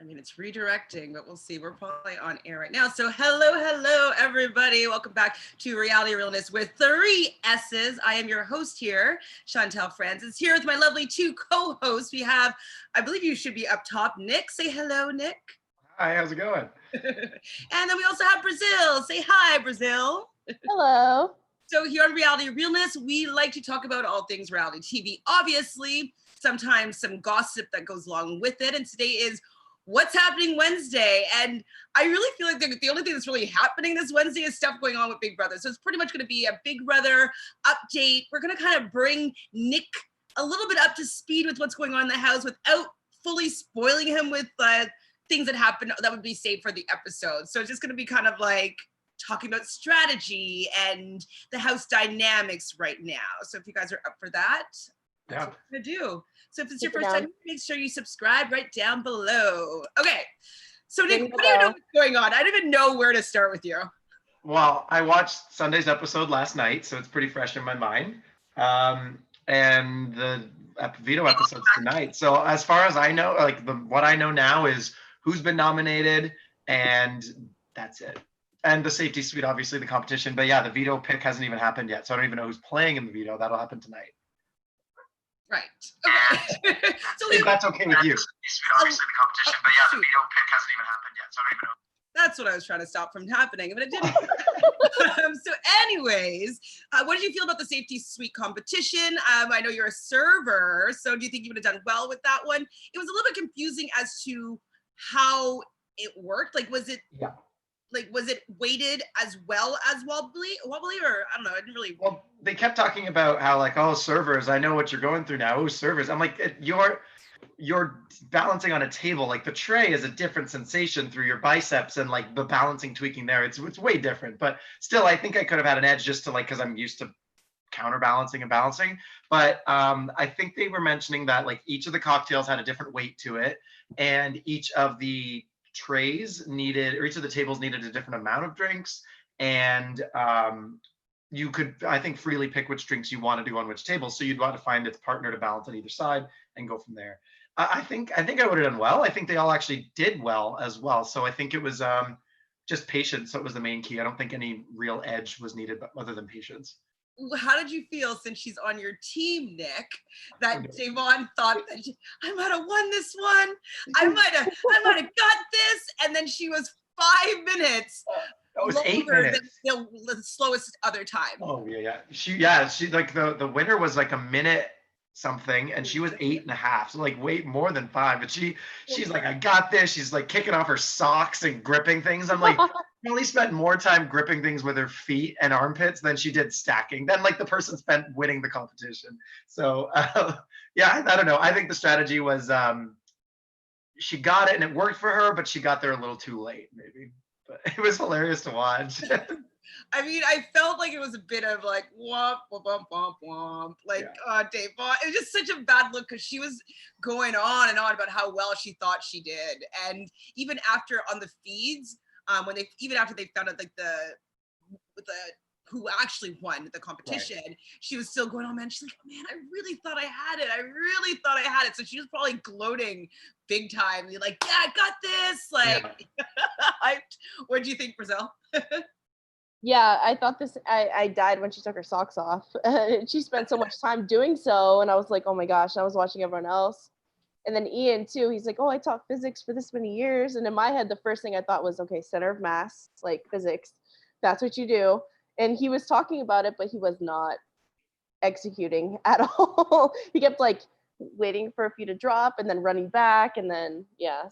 I mean, it's redirecting, but we'll see. We're probably on air right now. So hello, everybody. Welcome back to Reality Realness with 3 S's. I am your host here, Chantele Francis, here with my lovely 2 co-hosts. We have, I believe you should be up top, Nick. Say hello, Nick. Hi, how's it going? And then we also have Brazil. Say hi, Brazil. Hello. So here on Reality Realness, we like to talk about all things reality TV. Obviously, sometimes some gossip that goes along with it. And today is What's Happening Wednesday. And I really feel like the only thing that's really happening this Wednesday is stuff going on with Big Brother. So it's pretty much going to be a Big Brother update. We're going to kind of bring Nick a little bit up to speed with what's going on in the house without fully spoiling him with things that happen that would be saved for the episode. So it's just going to be kind of like talking about strategy and the house dynamics right now. So if you guys are up for that, that's what we're gonna do. So if it's your first time, make sure you subscribe right down below. Okay, so Nick, what do you know what's going on? I don't even know where to start with you. Well, I watched Sunday's episode last night, so it's pretty fresh in my mind. And the veto episode's tonight. So as far as I know, what I know now is who's been nominated, and that's it. And the safety suite, obviously, the competition. But yeah, the veto pick hasn't even happened yet. So I don't even know who's playing in the veto. That'll happen tonight. Right. Okay. So if that's okay with you. Obviously, the competition. But yeah, the veto pick hasn't even happened yet. So I don't even know. That's what I was trying to stop from happening, but it didn't. So anyways, what did you feel about the safety suite competition? I know you're a server. So do you think you would have done well with that one? It was a little bit confusing as to how it worked. Like, was it... Yeah. Like, was it weighted as well as wobbly, or I don't know, I didn't really... Well, they kept talking about how, like, oh, servers, I know what you're going through now. Oh, servers. I'm like, you're balancing on a table. Like, the tray is a different sensation through your biceps, and, like, the balancing tweaking there, it's way different. But still, I think I could have had an edge just to, like, because I'm used to counterbalancing and balancing. But I think they were mentioning that, like, each of the cocktails had a different weight to it, and each of the trays needed, or each of the tables needed a different amount of drinks, and you could, I think, freely pick which drinks you want to do on which table. So you'd want to find its partner to balance on either side and go from there. I think I would have done well. I think they all actually did well as well. So I think it was just patience that was the main key. I don't think any real edge was needed, but other than patience. How did you feel, since she's on your team, Nick, that Javon thought that I might have won this one, I might have got this, and then she was 5 minutes that was 8 minutes than the slowest other time. Oh yeah. She like the winner was like a minute something, and she was 8.5, so like way more than 5. But she's like, I got this. She's like kicking off her socks and gripping things. I'm like, really spent more time gripping things with her feet and armpits than she did stacking. Then like the person spent winning the competition. So yeah, I don't know. I think the strategy was she got it and it worked for her, but she got there a little too late, maybe. But it was hilarious to watch. I mean, I felt like it was a bit of like womp womp womp womp, like Dave. It was just such a bad look because she was going on and on about how well she thought she did, and even after on the feeds. After they found out like the who actually won the competition, she was still going, oh man, she's like, oh, man, I really thought I had it. So she was probably gloating big time. You're like, yeah, I got this. Like, what do you think, Brazil? Yeah, I thought I died when she took her socks off. She spent so much time doing so, and I was like, oh my gosh, I was watching everyone else. And then Ian too, he's like, oh, I taught physics for this many years. And in my head, the first thing I thought was, okay, center of mass, like physics, that's what you do. And he was talking about it, but he was not executing at all. He kept like waiting for a few to drop and then running back. And then,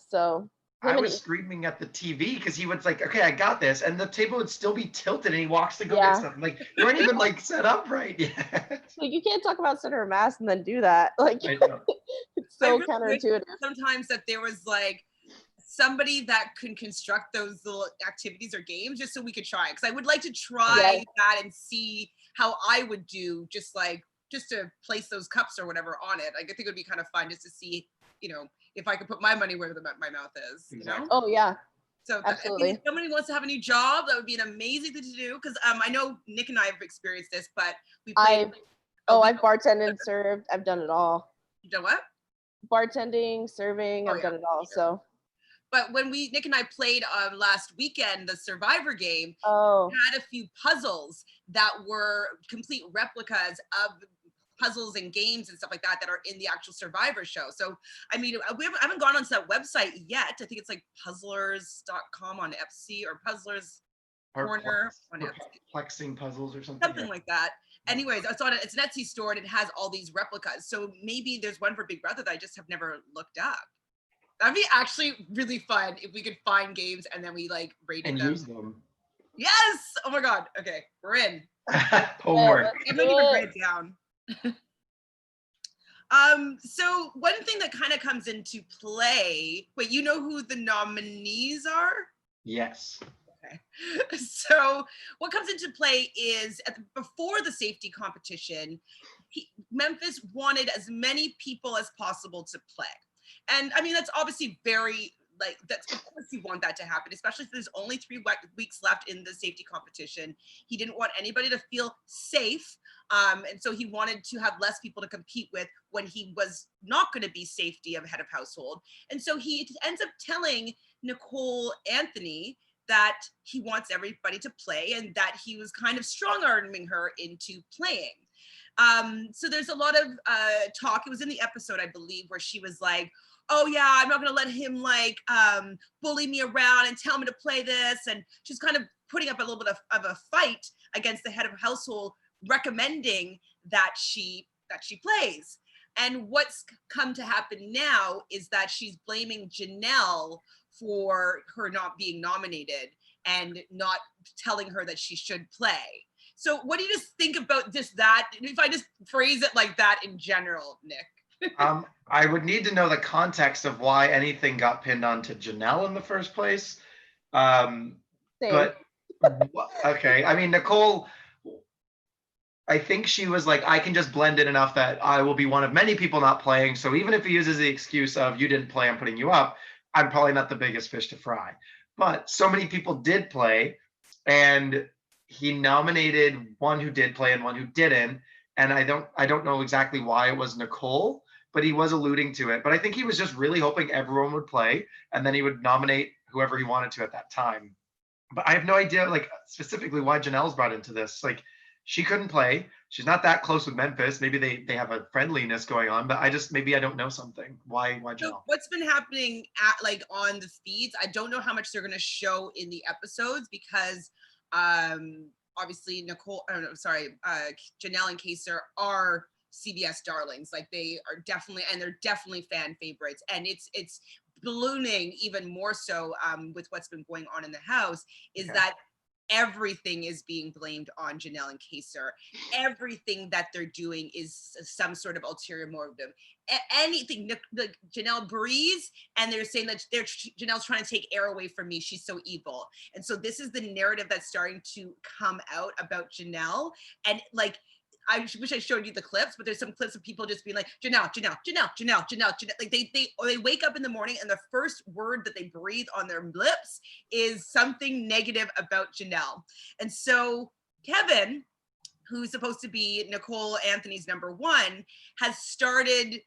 so. I was screaming at the TV because he was like, okay, I got this. And the table would still be tilted and he walks to go get something. Like, you weren't even like set up right yet. Like, you can't talk about center of mass and then do that. Like, it's so counterintuitive. Sometimes that there was like somebody that can construct those little activities or games just so we could try. Because I would like to try that and see how I would do just to place those cups or whatever on it. I think it would be kind of fun just to see, if I could put my money where my mouth is, Exactly. Oh yeah. So if somebody wants to have a new job, that would be an amazing thing to do. Because I know Nick and I have experienced this, but I've bartended and served. I've done it all. You done what? Bartending, serving, I've done it all. So But when Nick and I played last weekend, the Survivor game, Oh, had a few puzzles that were complete replicas of puzzles and games and stuff like that that are in the actual Survivor show. So, I mean, I haven't gone onto that website yet. I think it's like puzzlers.com on Etsy or Puzzlers Corner on Etsy. Plexing puzzles or something. Something like that. Anyways, I saw it. It's an Etsy store and it has all these replicas. So maybe there's one for Big Brother that I just have never looked up. That'd be actually really fun if we could find games and then we like rated and them. use them. Yes! Oh my God. Okay, we're in. Homework. I'm not even write it down. So one thing that kind of comes into play, wait, you know who the nominees are? Yes. Okay. So what comes into play is before the safety competition, Memphis wanted as many people as possible to play. And I mean, that's obviously very, like, that's, of course you want that to happen, especially if there's only 3 weeks left in the safety competition. He didn't want anybody to feel safe. And so he wanted to have less people to compete with when he was not going to be safety of head of household. And so he ends up telling Nicole Anthony that he wants everybody to play and that he was kind of strong-arming her into playing. So there's a lot of talk. It was in the episode, I believe, where she was like, oh yeah, I'm not gonna let him like bully me around and tell me to play this. And she's kind of putting up a little bit of a fight against the head of household, recommending that she plays. And what's come to happen now is that she's blaming Janelle for her not being nominated and not telling her that she should play. So what do you just think about just that? If I just phrase it like that in general, Nick? I would need to know the context of why anything got pinned onto Janelle in the first place. same. But okay, I mean, Nicole, I think she was like, I can just blend it enough that I will be one of many people not playing. So even if he uses the excuse of you didn't play, I'm putting you up, I'm probably not the biggest fish to fry. But so many people did play, and he nominated one who did play and one who didn't. And I don't know exactly why it was Nicole, but he was alluding to it. But I think he was just really hoping everyone would play, and then he would nominate whoever he wanted to at that time. But I have no idea, like, specifically why Janelle's brought into this. Like, she couldn't play. She's not that close with Memphis. Maybe they have a friendliness going on, but maybe I don't know something. Why Janelle? So what's been happening on the feeds? I don't know how much they're going to show in the episodes because obviously Janelle and Kaser are CBS darlings. Like they are definitely, and they're definitely fan favorites. And it's ballooning even more so with what's been going on in the house is that everything is being blamed on Janelle and Kaser. Everything that they're doing is some sort of ulterior motive. Anything, like Janelle breathes, and they're saying that Janelle's trying to take air away from me. She's so evil. And so this is the narrative that's starting to come out about Janelle. And like, I wish I showed you the clips, but there's some clips of people just being like, Janelle. Like they wake up in the morning and the first word that they breathe on their lips is something negative about Janelle. And so Kevin, who's supposed to be Nicole Anthony's number one, has started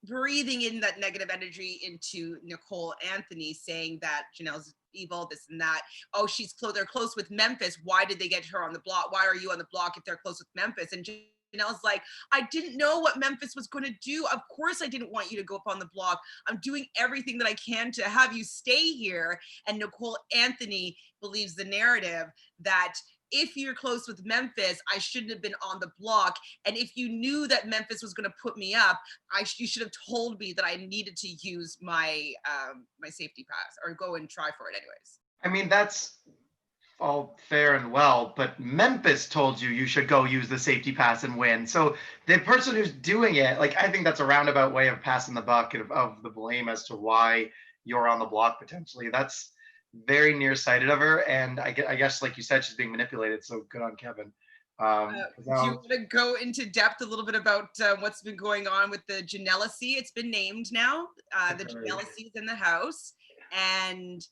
breathing in that negative energy into Nicole Anthony, saying that Janelle's evil, this and that. Oh, they're close with Memphis. Why did they get her on the block? Why are you on the block if they're close with Memphis? And Janelle's like, I didn't know what Memphis was going to do. Of course I didn't want you to go up on the block. I'm doing everything that I can to have you stay here. And Nicole Anthony believes the narrative that if you're close with Memphis, I shouldn't have been on the block. And if you knew that Memphis was going to put me up, you should have told me that I needed to use my my safety pass or go and try for it anyways. I mean, that's all fair and well, but Memphis told you should go use the safety pass and win. So the person who's doing it, like, I think that's a roundabout way of passing the buck of the blame as to why you're on the block potentially. That's very nearsighted of her, and I guess, like you said, she's being manipulated. So good on Kevin. Do you want to go into depth a little bit about what's been going on with the Janelacy? It's been named now. The Janelacy is in the house, and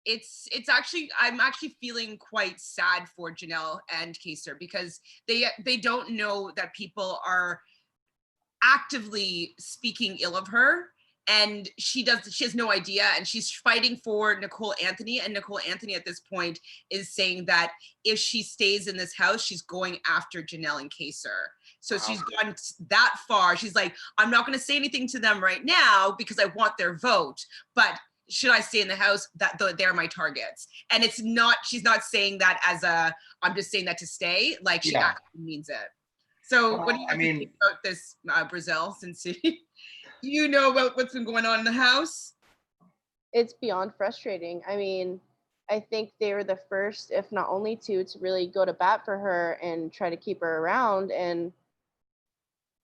it's actually, I'm actually feeling quite sad for Janelle and Kaser because they don't know that people are actively speaking ill of her and she has no idea, and she's fighting for Nicole Anthony, and Nicole Anthony at this point is saying that if she stays in this house, she's going after Janelle and Kaser. So she's gone that far. She's like, I'm not going to say anything to them right now because I want their vote, but should I stay in the house, that they're my targets. And it's not, she's not saying that as I'm just saying that to stay, like she actually means it. So what do you think about this, Brazil, since you know about what's been going on in the house? It's beyond frustrating. I mean, I think they were the first, if not only two, to really go to bat for her and try to keep her around. And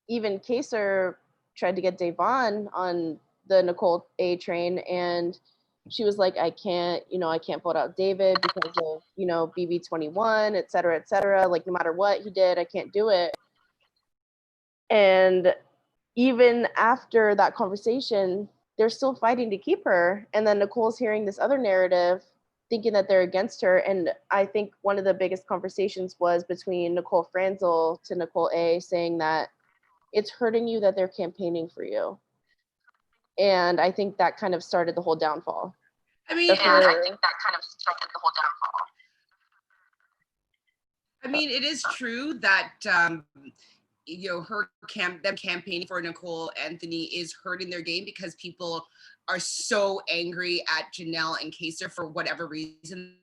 even Kaser tried to get Devon on the Nicole A train, and she was like, I can't vote out David because of, BB21, et cetera, like no matter what he did, I can't do it. And even after that conversation, they're still fighting to keep her. And then Nicole's hearing this other narrative, thinking that they're against her. And I think one of the biggest conversations was between Nicole Franzel to Nicole A, saying that it's hurting you that they're campaigning for you. And I think that kind of started the whole downfall. I mean, it is true that them campaigning for Nicole Anthony is hurting their game because people are so angry at Janelle and Kaser for whatever reason.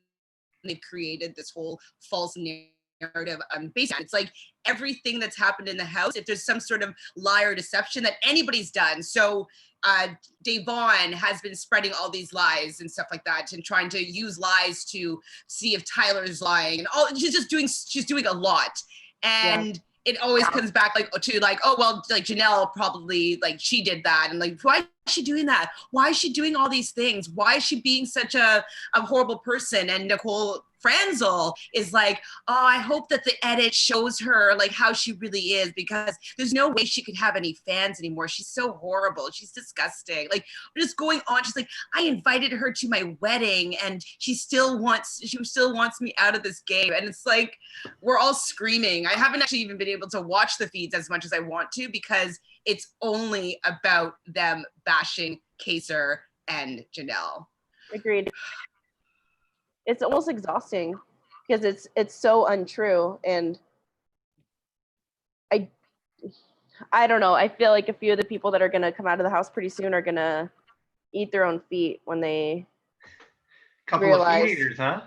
They've created this whole false narrative based on. It's like everything that's happened in the house, if there's some sort of lie or deception that anybody's done. So Devon has been spreading all these lies and stuff like that and trying to use lies to see if Tyler's lying and all. She's doing a lot. And it always comes back oh, well, like Janelle probably, like, she did that. And like, why is she doing that? Why is she doing all these things? Why is she being such a horrible person? And Nicole Franzel is like, oh, I hope that the edit shows her like how she really is, because there's no way she could have any fans anymore. She's so horrible. She's disgusting. Like, just going on. She's like, I invited her to my wedding and she still wants me out of this game. And it's like, we're all screaming. I haven't actually even been able to watch the feeds as much as I want to, because it's only about them bashing Kaser and Janelle. Agreed. It's almost exhausting because it's so untrue. And I don't know. I feel like a few of the people that are going to come out of the house pretty soon are going to eat their own feet when they realize. Of feet eaters, huh?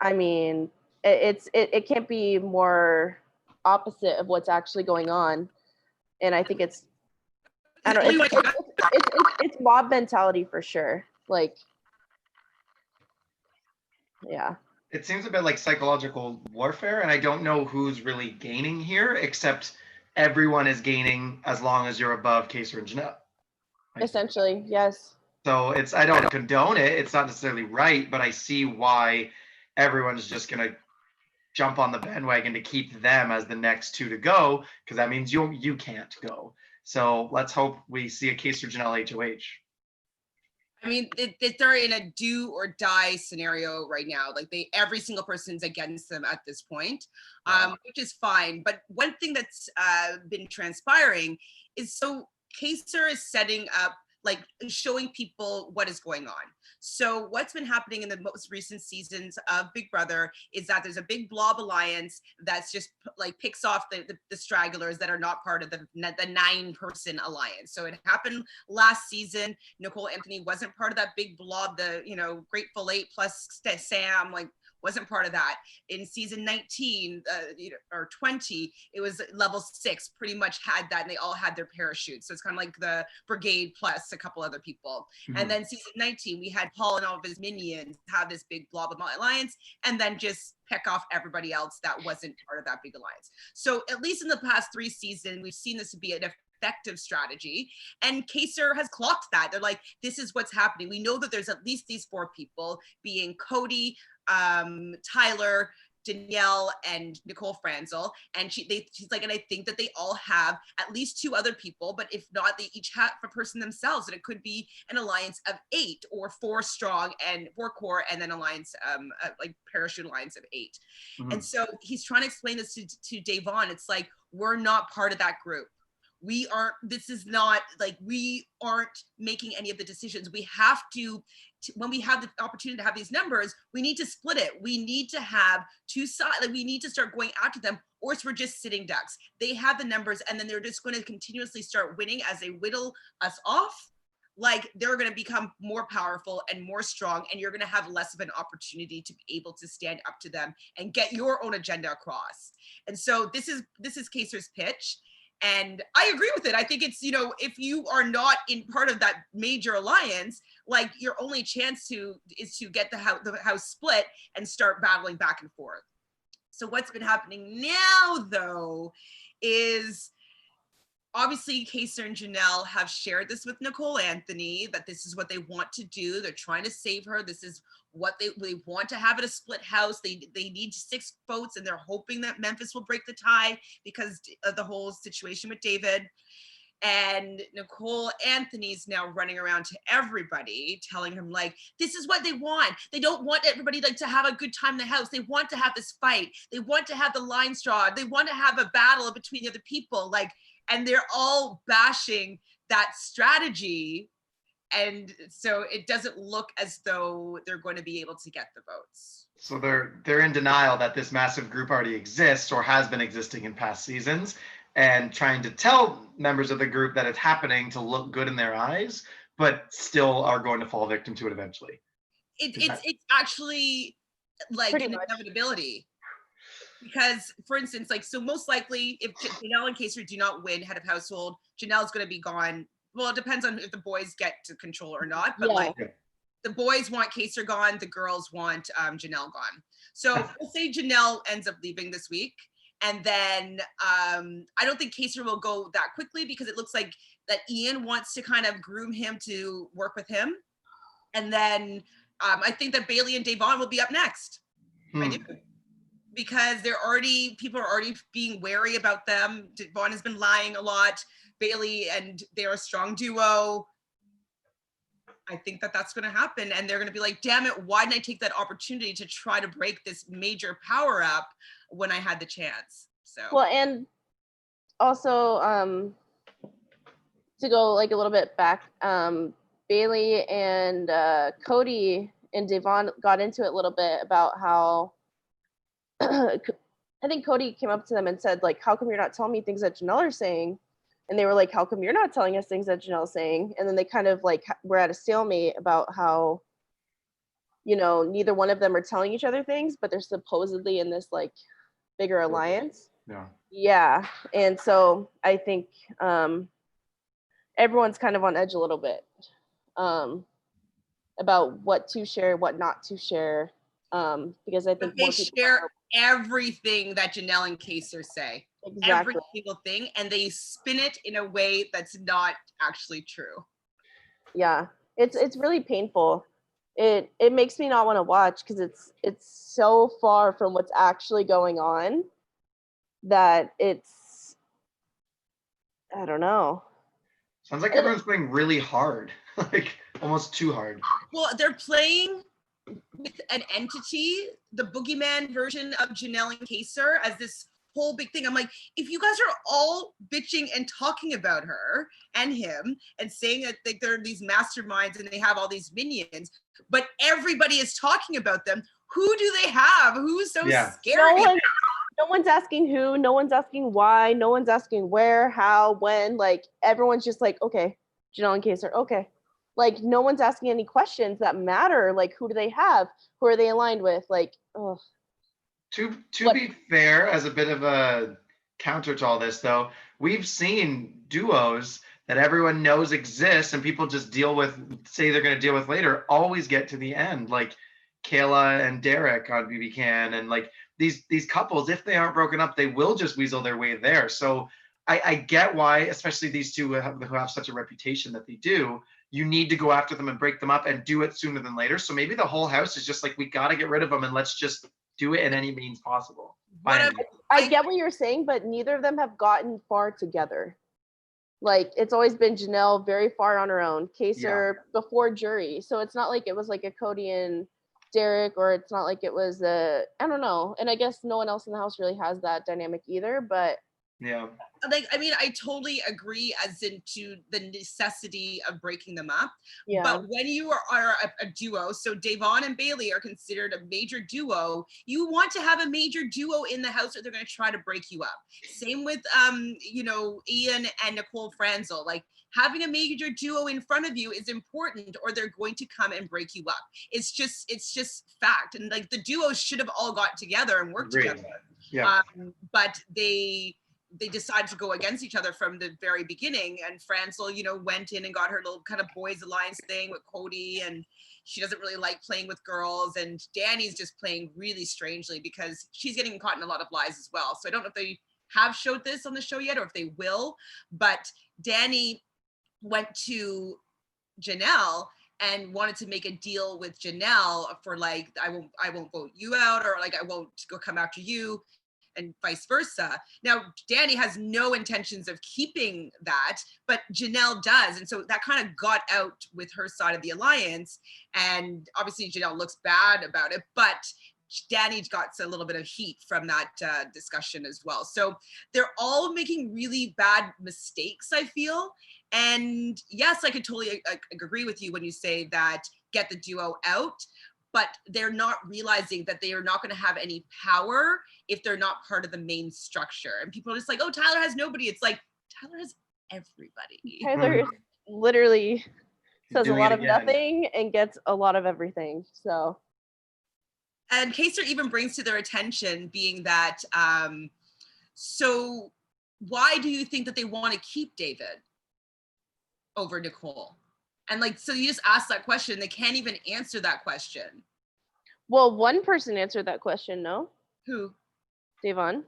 I mean, it can't be more opposite of what's actually going on. And I think it's mob mentality for sure. Like, yeah. It seems a bit like psychological warfare, and I don't know who's really gaining here, except everyone is gaining as long as you're above Kaser and Janelle. Essentially, yes. So I don't condone it. It's not necessarily right, but I see why everyone's just going to jump on the bandwagon to keep them as the next two to go, because that means you can't go. So let's hope we see a Kaser Janelle HOH. I mean, they're in a do or die scenario right now. Like, every single person's against them at this point, which is fine. But one thing that's been transpiring is, so Kaser is setting up, like, showing people what is going on. So what's been happening in the most recent seasons of Big Brother is that there's a big blob alliance that's just like picks off the stragglers that are not part of the 9-person alliance. So it happened last season. Nicole Anthony wasn't part of that big blob. The Grateful 8 plus Sam, like, wasn't part of that. In season 19 or 20, it was level 6, pretty much had that, and they all had their parachutes. So it's kind of like the brigade plus a couple other people. Mm-hmm. And then season 19, we had Paul and all of his minions have this big blob alliance, and then just pick off everybody else that wasn't part of that big alliance. So at least in the past 3 seasons, we've seen this to be an effective strategy, and Kaser has clocked that. They're like, this is what's happening. We know that there's at least these 4 people, being Cody, Tyler, Danielle, and Nicole Franzel, and she's like, and I think that they all have at least 2 other people, but if not, they each have a person themselves, and it could be an alliance of 8 or 4 strong and 4 core, and then alliance, like parachute alliance of 8. Mm-hmm. And so he's trying to explain this to Devon. It's like, we're not part of that group. this is not like, we aren't making any of the decisions. We have to when we have the opportunity to have these numbers, we need to split it. We need to have two sides. Like, we need to start going after them, or else we're just sitting ducks. They have the numbers, and then they're just going to continuously start winning as they whittle us off. Like, they're going to become more powerful and more strong, and you're going to have less of an opportunity to be able to stand up to them and get your own agenda across. And so this is Kaysar's pitch. And I agree with it. I think it's, if you are not in part of that major alliance, like, your only chance is to get the house split and start battling back and forth. So what's been happening now, though, is obviously Kaysar and Janelle have shared this with Nicole Anthony, that this is what they want to do. They're trying to save her. This is what they want to have it, a split house. They need 6 votes, and they're hoping that Memphis will break the tie because of the whole situation with David. And Nicole Anthony's now running around to everybody, telling him, like, this is what they want. They don't want everybody, like, to have a good time in the house. They want to have this fight. They want to have the line straw. They want to have a battle between the other people. Like, and they're all bashing that strategy. And so it doesn't look as though they're going to be able to get the votes. So they're in denial that this massive group already exists or has been existing in past seasons, and trying to tell members of the group that it's happening to look good in their eyes, but still are going to fall victim to it eventually. It's actually like Pretty an much. inevitability. Because, for instance, like, so most likely if Janelle and Kaysar do not win head of household, Janelle's going to be gone. Well, it depends on if the boys get to control or not. But the boys want Kaysar gone. The girls want Janelle gone. So we'll say Janelle ends up leaving this week. And then I don't think Kaysar will go that quickly, because it looks like that Ian wants to kind of groom him to work with him. And then I think that Bailey and Davon will be up next. I do. Because people are already being wary about them. Vaughn has been lying a lot. Bailey and they're a strong duo. I think that that's going to happen. And they're going to be like, damn it, why didn't I take that opportunity to try to break this major power up when I had the chance? So, well, and also to go like a little bit back, Bailey and Cody and Devon got into it a little bit about how I think Cody came up to them and said, like, how come you're not telling me things that Janelle are saying? And they were like, how come you're not telling us things that Janelle's saying? And then they kind of like were at a stalemate about how, neither one of them are telling each other things, but they're supposedly in this like bigger alliance. Yeah. And so I think everyone's kind of on edge a little bit about what to share, what not to share. Because I think they share everything that Janelle and Kaysar say. Exactly. Every single thing, and they spin it in a way that's not actually true. Yeah, it's really painful. It makes me not want to watch, because it's so far from what's actually going on that it's, I don't know. Sounds like everyone's playing really hard, like almost too hard. Well, they're playing with an entity, the boogeyman version of Janelle and Kaysar, as this whole big thing. I'm like, if you guys are all bitching and talking about her and him and saying that they're these masterminds and they have all these minions, but everybody is talking about them, who do they have? Who's so scary? No one's asking who, no one's asking why, no one's asking where, how, when. Like, everyone's just like, okay, Janelle and Kaysar, okay. Like, no one's asking any questions that matter. Like, who do they have? Who are they aligned with? Like, ugh. To be fair, as a bit of a counter to all this, though, we've seen duos that everyone knows exist and people just say they're going to deal with later, always get to the end. Like Kayla and Derek on BB Can, and like these couples, if they aren't broken up, they will just weasel their way there. So I get why, especially these two who have such a reputation that they do, you need to go after them and break them up and do it sooner than later. So maybe the whole house is just like, we got to get rid of them and let's just do it in any means possible. I get what you're saying, but neither of them have gotten far together. Like, it's always been Janelle very far on her own, Kaysar before jury. So it's not like it was like a Cody and Derek, or it's not like it was I don't know. And I guess no one else in the house really has that dynamic either, but Yeah. Like, I mean, I totally agree as into the necessity of breaking them up. Yeah. But when you are a duo, so Davon and Bailey are considered a major duo, you want to have a major duo in the house or they're going to try to break you up. Same with, you know, Ian and Nicole Franzel. Like, having a major duo in front of you is important or they're going to come and break you up. It's just fact. And like the duos should have all got together and worked Agreed. together. Yeah. But they decided to go against each other from the very beginning. And Franzel, you know, went in and got her little kind of boys alliance thing with Cody, and she doesn't really like playing with girls. And Danny's just playing really strangely because she's getting caught in a lot of lies as well. So I don't know if they have showed this on the show yet or if they will, but Danny went to Janelle and wanted to make a deal with Janelle for like, I won't vote you out, or like, I won't go come after you, and vice versa. Now, Danny has no intentions of keeping that, but Janelle does. And so that kind of got out with her side of the alliance. And obviously Janelle looks bad about it, but Danny got a little bit of heat from that discussion as well. So they're all making really bad mistakes, I feel. And yes, I could totally agree with you when you say that get the duo out, but they're not realizing that they are not going to have any power if they're not part of the main structure. And people are just like, oh, Tyler has nobody. It's like, Tyler has everybody. Tyler literally says a Doing lot it of again. nothing and gets a lot of everything. So. And Kaser even brings to their attention being that, so why do you think that they want to keep David over Nicole? And like, so you just ask that question. They can't even answer that question. Well, one person answered that question, no? Who? Davon.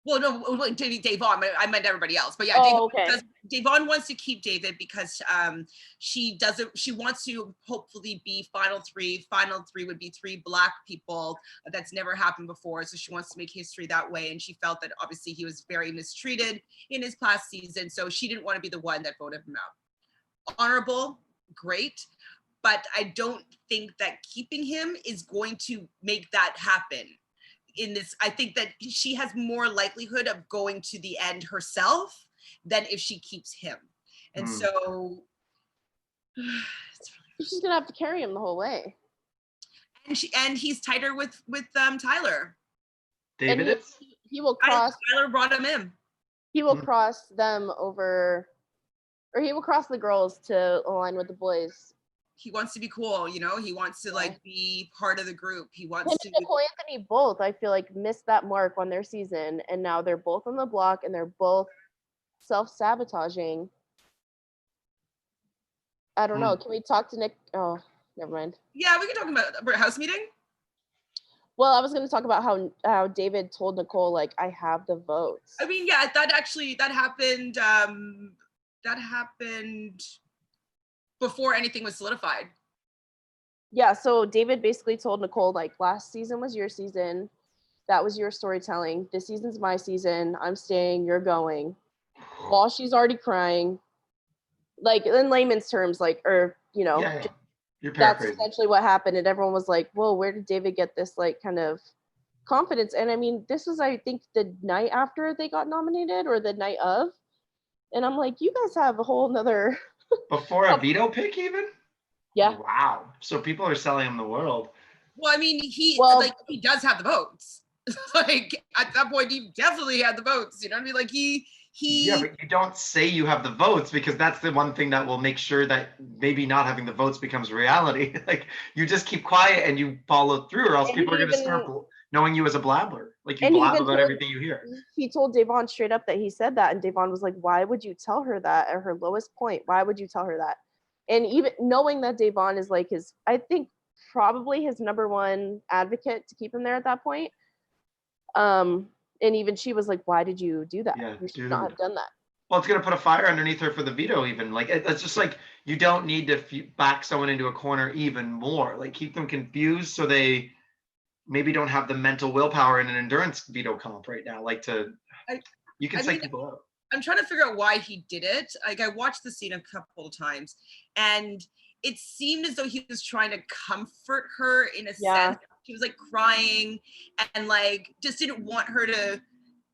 Well, no, Davon. I meant everybody else. But yeah, Oh, okay. Davon wants to keep David because she wants to hopefully be final three. Final three would be 3 Black people. That's never happened before. So she wants to make history that way. And she felt that obviously he was very mistreated in his past season. So she didn't want to be the one that voted him out. Honorable, great. But I don't think that keeping him is going to make that happen. In this, I think that she has more likelihood of going to the end herself than if she keeps him. And so she's gonna have to carry him the whole way. And he's tighter with Tyler. David and he will cross. Tyler brought him in. He will cross them over, or he will cross the girls to align with the boys. He wants to be cool, you know. He wants to like be part of the group. He wants Him to. and Nicole Anthony both, I feel like, missed that mark on their season, and now they're both on the block and they're both self-sabotaging. I don't know. Can we talk to Nick? Oh, never mind. Yeah, we can talk about a house meeting. Well, I was going to talk about how David told Nicole, like, I have the votes. I mean, yeah, that happened. That happened before anything was solidified. Yeah, so David basically told Nicole, like, last season was your season. That was your storytelling. This season's my season. I'm staying, you're going. While she's already crying. Like, in layman's terms, like, or, you know, that's essentially what happened. And everyone was like, whoa, where did David get this, like, kind of confidence? And I mean, this was, I think, the night after they got nominated or the night of. And I'm like, you guys have a whole nother... Before a veto pick even? Yeah. Wow. So people are selling him the world. Well, I mean, he does have the votes. Like, at that point, he definitely had the votes. You know what I mean? Like, Yeah, but you don't say you have the votes because that's the one thing that will make sure that maybe not having the votes becomes reality. Like, you just keep quiet and you follow through, or else people are going to start knowing you as a blabbler. Like, you blab about everything you hear. He told Davon straight up that he said that, and Davon was like, why would you tell her that at her lowest point? Why would you tell her that? And even knowing that Davon is like his, I think probably his number one advocate to keep him there at that point. And even she was like, why did you do that? Yeah, you should not have done that. Well, it's going to put a fire underneath her for the veto even. Like, it's just like, you don't need to back someone into a corner even more. Like, keep them confused so they maybe don't have the mental willpower in an endurance veto comp right now. Like, you can psych people out. I'm trying to figure out why he did it. Like, I watched the scene a couple of times, and it seemed as though he was trying to comfort her in a sense. She was like crying and like just didn't want her to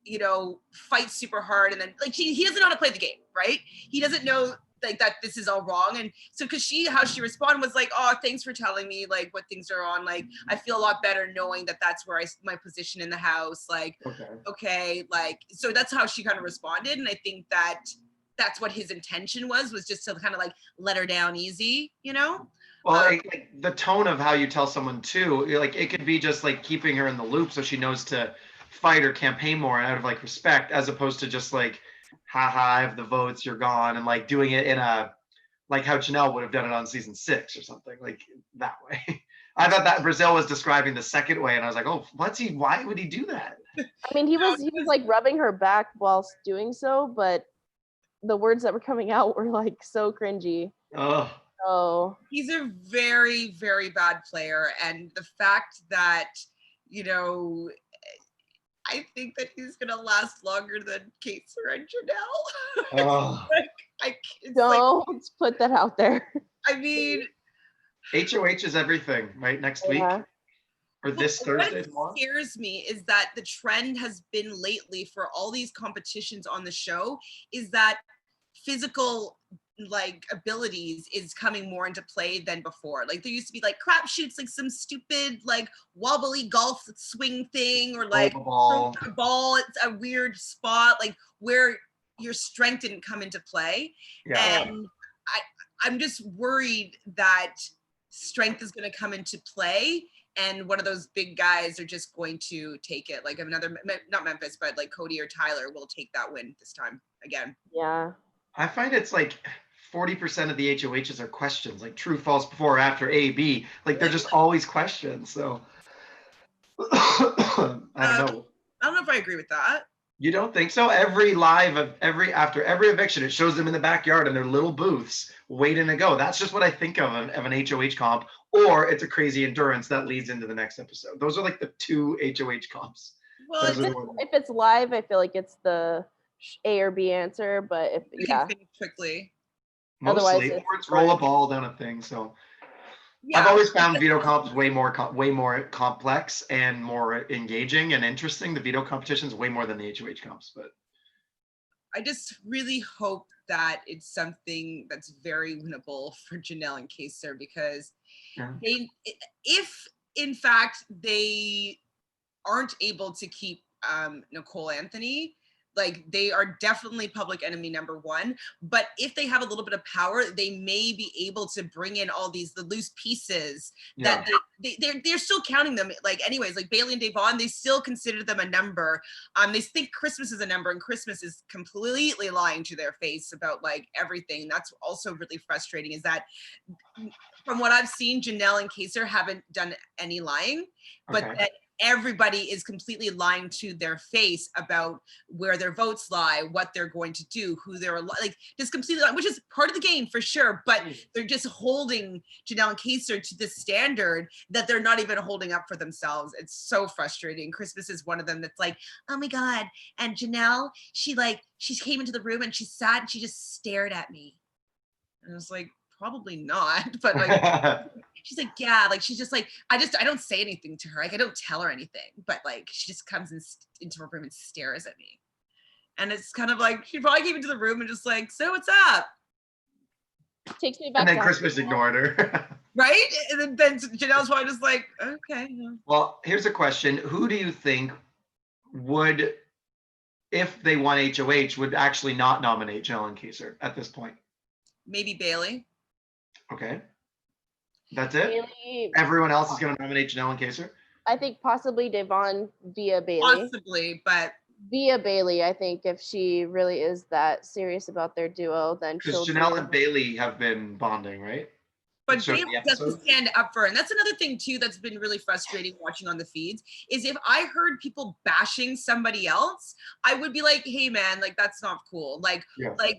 you know, fights super hard, and then like he doesn't know how to play the game, right? He doesn't know like that this is all wrong. And so because how she responded was like, oh, thanks for telling me like what things are on. Like I feel a lot better knowing that that's where my position in the house. Like, okay, like, so that's how she kind of responded. And I think that's what his intention was just to kind of like let her down easy, you know? Well, like the tone of how you tell someone too, like it could be just like keeping her in the loop so she knows to fight or campaign more out of like respect, as opposed to just like, haha, I have the votes, you're gone, and like doing it in a like how Janelle would have done it on season 6 or something like that way. I thought that Brazil was describing the second way, and I was like, oh, why would he do that? I mean, he was like rubbing her back whilst doing so, but the words that were coming out were like so cringy. Oh. Oh. He's a very, very bad player. And the fact that, you know, I think that he's going to last longer than Kaser and Janelle. Oh. Don't put that out there. I mean, HOH is everything, right? Next week or this Thursday tomorrow. What scares me is that the trend has been lately for all these competitions on the show is that physical like abilities is coming more into play than before. Like there used to be like crap shoots, like some stupid like wobbly golf swing thing, or like a ball, it's a weird spot, like where your strength didn't come into play. And I'm just worried that strength is going to come into play, and one of those big guys are just going to take it. Like another, not Memphis, but like Cody or Tyler will take that win this time again. Yeah. I find it's like 40% of the HOHs are questions, like true, false, before, after, A, B. Like they're just always questions. So I don't know. I don't know if I agree with that. You don't think so? After every eviction, it shows them in the backyard in their little booths waiting to go. That's just what I think of an HOH comp, or it's a crazy endurance that leads into the next episode. Those are like the two HOH comps. Well, if it's live, I feel like it's the A or B answer, but if quickly. Mostly, or it's roll a ball down a thing. So I've always found veto comps way more complex and more engaging and interesting. The veto competitions way more than the HOH comps, but I just really hope that it's something that's very winnable for Janelle and Kaser, because if in fact they aren't able to keep Nicole Anthony, like they are definitely public enemy number 1. But if they have a little bit of power, they may be able to bring in all the loose pieces that they're still counting them. Like anyways, like Bailey and Devon, they still consider them a number. They think Christmas is a number, and Christmas is completely lying to their face about like everything. That's also really frustrating, is that from what I've seen, Janelle and Kaser haven't done any lying, but that everybody is completely lying to their face about where their votes lie, what they're going to do, who they're like, just completely lying, which is part of the game for sure. But they're just holding Janelle and Kaser to this standard that they're not even holding up for themselves. It's so frustrating. Christmas is one of them that's like, oh my God. And Janelle, she came into the room and she sat and she just stared at me. And I was like, probably not, but like she's like, yeah, like she's just like, I don't say anything to her, like I don't tell her anything, but like she just comes into her room and stares at me, and it's kind of like she probably came into the room and just like, so what's up? Takes me back. And then Christmas ignored her. Right? And then Janelle's probably just like, okay. Well, here's a question: who do you think would, if they won HOH, would actually not nominate Janelle and Kaser at this point? Maybe Bailey. Okay. That's it? Bailey, everyone else is going to nominate Janelle and Kaser? I think possibly Devon via Bailey. Possibly, but via Bailey, I think if she really is that serious about their duo, then she'll. Because Janelle and Bailey have been bonding, right? But Bailey has to stand up for her. And that's another thing too that's been really frustrating watching on the feeds, is if I heard people bashing somebody else, I would be like, hey man, like that's not cool. Like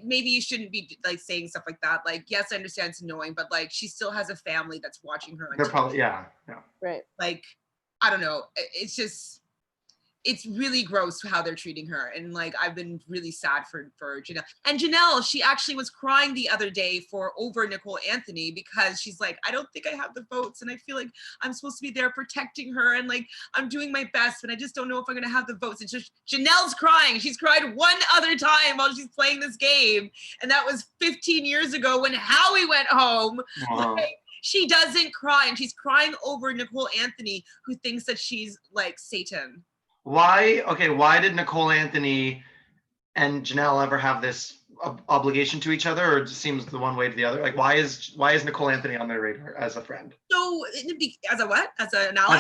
maybe you shouldn't be like saying stuff like that. Like, yes, I understand it's annoying, but like she still has a family that's watching her on They're TV. probably, yeah. Right. Like, I don't know. It's just, it's really gross how they're treating her. And like, I've been really sad for Janelle. And Janelle, she actually was crying the other day over Nicole Anthony, because she's like, I don't think I have the votes. And I feel like I'm supposed to be there protecting her. And like, I'm doing my best, but I just don't know if I'm going to have the votes. And so Janelle's crying. She's cried one other time while she's playing this game. And that was 15 years ago when Howie went home. Like, she doesn't cry. And she's crying over Nicole Anthony, who thinks that she's like Satan. Why did Nicole Anthony and Janelle ever have this obligation to each other, or it just seems the one way to the other? Like, why is Nicole Anthony on their radar as a friend? So, as a what? As an ally?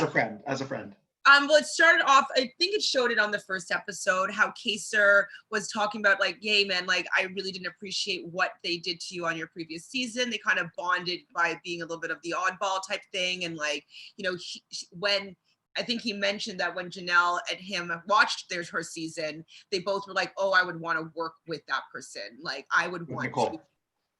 As a friend. Well, it started off, I think it showed it on the first episode, how Kaser was talking about like, yay, man, like, I really didn't appreciate what they did to you on your previous season. They kind of bonded by being a little bit of the oddball type thing. And like, you know, when I think he mentioned that when Janelle and him watched her season, they both were like, oh, I would want to work with that person. Like, I would want to.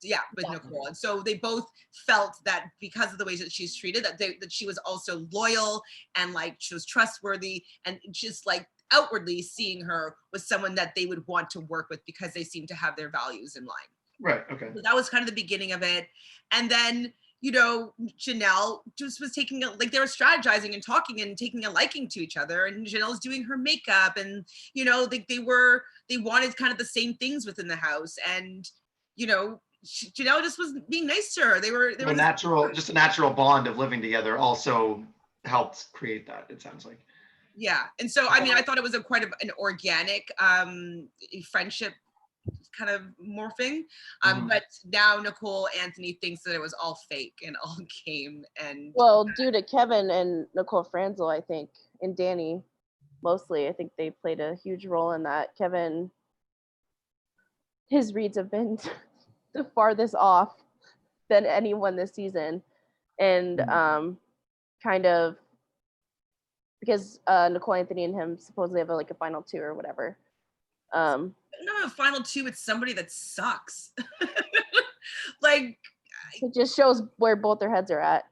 Yeah, with Nicole. And so they both felt that because of the ways that she's treated, that she was also loyal and like she was trustworthy, and just like outwardly seeing her was someone that they would want to work with because they seem to have their values in line. Right, okay. So that was kind of the beginning of it. And then, you know, Janelle just was they were strategizing and talking and taking a liking to each other. And Janelle's doing her makeup, and, you know, they wanted kind of the same things within the house. And, you know, Janelle just was being nice to her. They were a natural bond of living together also helped create that, it sounds like. Yeah. And so, I mean, I thought it was quite an organic friendship kind of morphing. But now Nicole Anthony thinks that it was all fake and all game. And well, due to Kevin and Nicole Franzel, I think, and Danny, mostly, I think they played a huge role in that. Kevin, his reads have been the farthest off than anyone this season. And kind of because Nicole Anthony and him supposedly have a final two or whatever. No, final two, it's somebody that sucks. Like, it just shows where both their heads are at.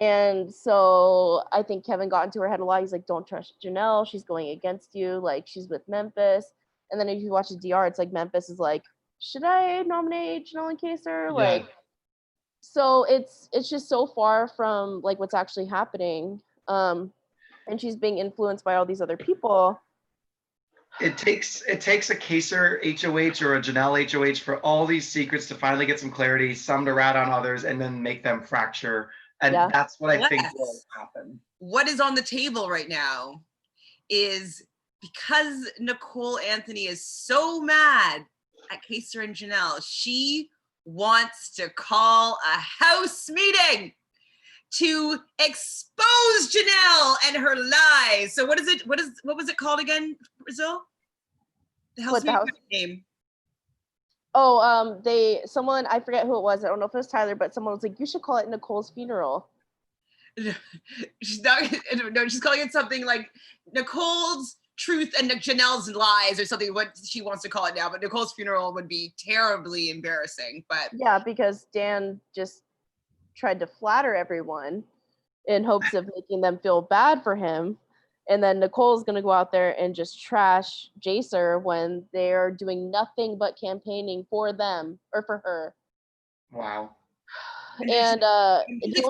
And so I think Kevin got into her head a lot. He's like, don't trust Janelle. She's going against you. Like, she's with Memphis. And then if you watch the DR, it's like Memphis is like, should I nominate Janelle and Kaser? Yeah. Like, so it's just so far from like what's actually happening. And she's being influenced by all these other people. It takes a Kaser HOH or a Janelle HOH for all these secrets to finally get some clarity, some to rat on others, and then make them fracture. And that's what I think will happen. What is on the table right now is, because Nicole Anthony is so mad at Kaser and Janelle, she wants to call a house meeting to expose Janelle and her lies. So what was it called again, Brazil? The house meeting name. Oh, someone, I forget who it was. I don't know if it was Tyler, but someone was like, you should call it Nicole's funeral. She's calling it something like Nicole's truth and Janelle's lies or something, what she wants to call it now. But Nicole's funeral would be terribly embarrassing. But yeah, because Dan just tried to flatter everyone in hopes of making them feel bad for him. And then Nicole's going to go out there and just trash Jaser when they're doing nothing but campaigning for them or for her. Wow. And the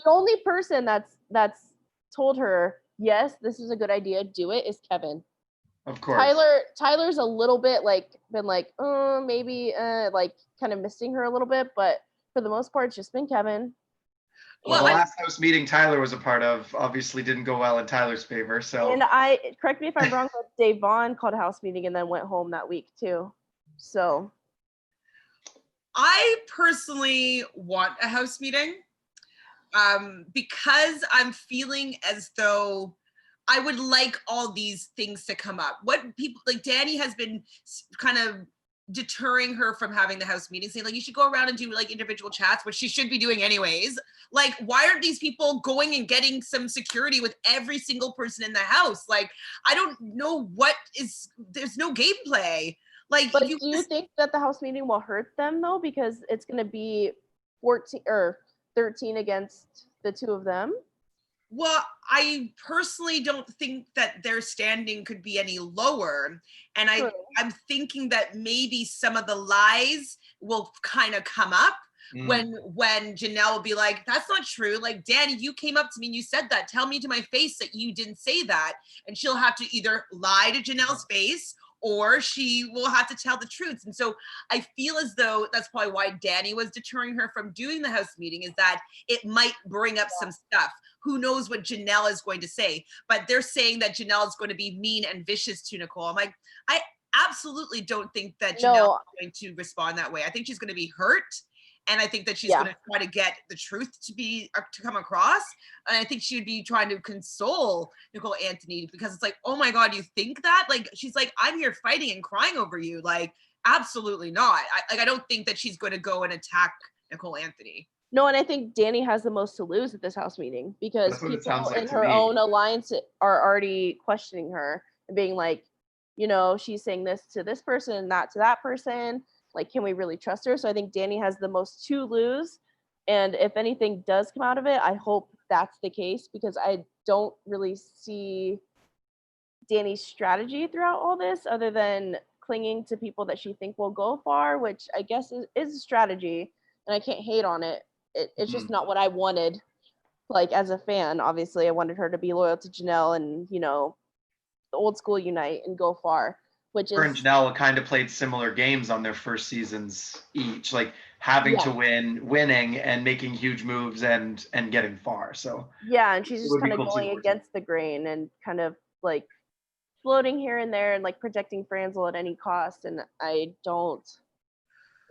only person that's told her, yes, this is a good idea, do it, is Kevin. Of course. Tyler's a little bit been maybe kind of missing her a little bit, but for the most part, it's just been Kevin. Well, the last house meeting Tyler was a part of obviously didn't go well in Tyler's favor. So, and correct me if I'm wrong, but Dave Vaughn called a house meeting and then went home that week too. So, I personally want a house meeting because I'm feeling as though I would like all these things to come up. What people like Danny has been kind of deterring her from having the house meeting, saying like, you should go around and do like individual chats, which she should be doing anyways. Like, why aren't these people going and getting some security with every single person in the house? Like, I don't know there's no gameplay. Like, but do you think that the house meeting will hurt them though? Because it's going to be 14 or 13 against the two of them. Well, I personally don't think that their standing could be any lower. And True. I'm thinking that maybe some of the lies will kind of come up when Janelle will be like, that's not true. Like, Danny, you came up to me and you said that. Tell me to my face that you didn't say that. And she'll have to either lie to Janelle's face or she will have to tell the truth. And so I feel as though that's probably why Danny was deterring her from doing the house meeting, is that it might bring up some stuff. Who knows what Janelle is going to say? But they're saying that Janelle is going to be mean and vicious to Nicole. I'm like, I absolutely don't think that Janelle is going to respond that way. I think she's going to be hurt. And I think that she's going to try to get the truth to come across. And I think she would be trying to console Nicole Anthony, because it's like, oh my God, you think that? Like, she's like, I'm here fighting and crying over you. Like, absolutely not. I don't think that she's going to go and attack Nicole Anthony. No, and I think Danny has the most to lose at this house meeting, because people in her own alliance are already questioning her and being like, you know, she's saying this to this person, not to that person. Like, can we really trust her? So I think Danny has the most to lose. And if anything does come out of it, I hope that's the case, because I don't really see Danny's strategy throughout all this other than clinging to people that she think will go far, which I guess is a strategy, and I can't hate on it. It's just not what I wanted. Like, as a fan, obviously I wanted her to be loyal to Janelle and, you know, the old school unite and go far. Which is, her and Janelle kind of played similar games on their first seasons each, like having to winning and making huge moves and getting far. So yeah, and she's just kind of going against the grain and kind of like floating here and there and like protecting Franzel at any cost. And I don't.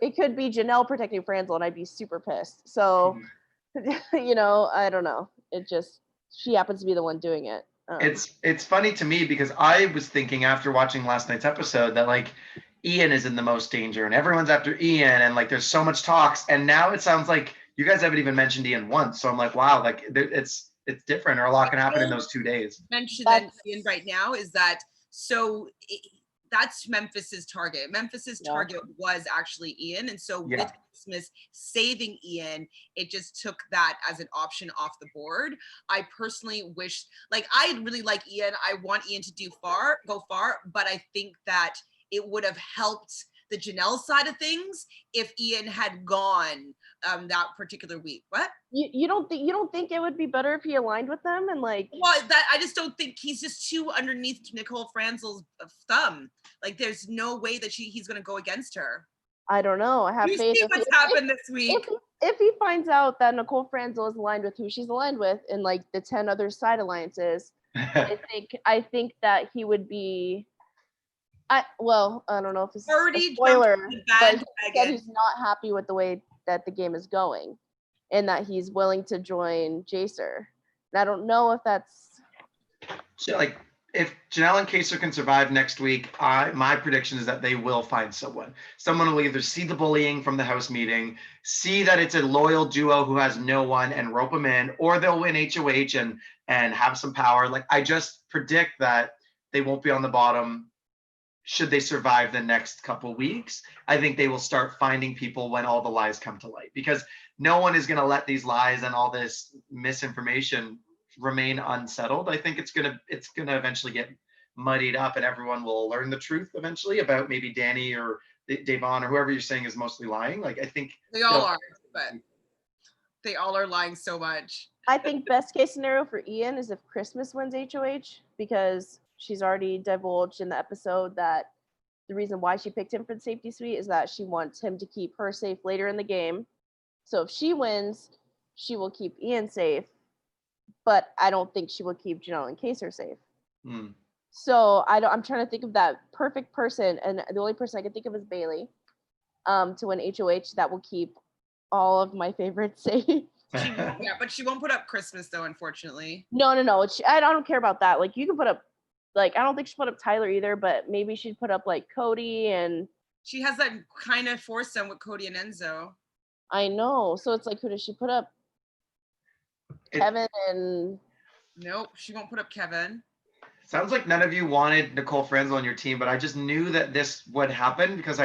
It could be Janelle protecting Franzel, and I'd be super pissed. So, you know, I don't know. It just, she happens to be the one doing it. It's funny to me, because I was thinking after watching last night's episode that like Ian is in the most danger and everyone's after Ian, and like there's so much talks, and now it sounds like you guys haven't even mentioned Ian once. So I'm like, wow, like it's different, or a lot can happen in those 2 days. Mention that Ian right now is that that's Memphis's target. Memphis's target was actually Ian. And so with Christmas saving Ian, it just took that as an option off the board. I personally wish, like, I really like Ian. I want Ian to go far, but I think that it would have helped the Janelle side of things if Ian had gone that particular week. What? You don't think it would be better if he aligned with them and like? Well, that I just don't think he's just too underneath Nicole Franzel's thumb. Like, there's no way that he's going to go against her. I don't know. I have faith. See what's happened this week. If he finds out that Nicole Franzel is aligned with who she's aligned with in like the 10 other side alliances, I think that he would be. I don't know if it's a spoiler, but he said he's not happy with the way that the game is going, and that he's willing to join Jacer. And I don't know if that's like, if Janelle and Kaser can survive next week, my prediction is that they will find someone. Someone will either see the bullying from the house meeting, see that it's a loyal duo who has no one, and rope them in, or they'll win HOH and have some power. Like, I just predict that they won't be on the bottom. Should they survive the next couple weeks, I think they will start finding people when all the lies come to light, because no one is going to let these lies and all this misinformation remain unsettled. I think it's gonna eventually get muddied up, and everyone will learn the truth eventually about maybe Danny or Davon or whoever you're saying is mostly lying. Like, I think they all are, but they all are lying so much. I think best case scenario for Ian is if Christmas wins HOH, because she's already divulged in the episode that the reason why she picked him for the safety suite is that she wants him to keep her safe later in the game. So if she wins, she will keep Ian safe, but I don't think she will keep Janelle and Kaser safe. So I'm trying to think of that perfect person, and the only person I can think of is Bailey, to win HOH that will keep all of my favorites safe. But she won't put up Christmas though, unfortunately. No. I don't care about that. Like, you can put up, like, I don't think she put up Tyler either, but maybe she'd put up like Cody, and she has that kind of foursome with Cody and Enzo. I know. So it's like, who does she put up? Kevin and. Nope, she won't put up Kevin. Sounds like none of you wanted Nicole Franzel on your team, but I just knew that this would happen, because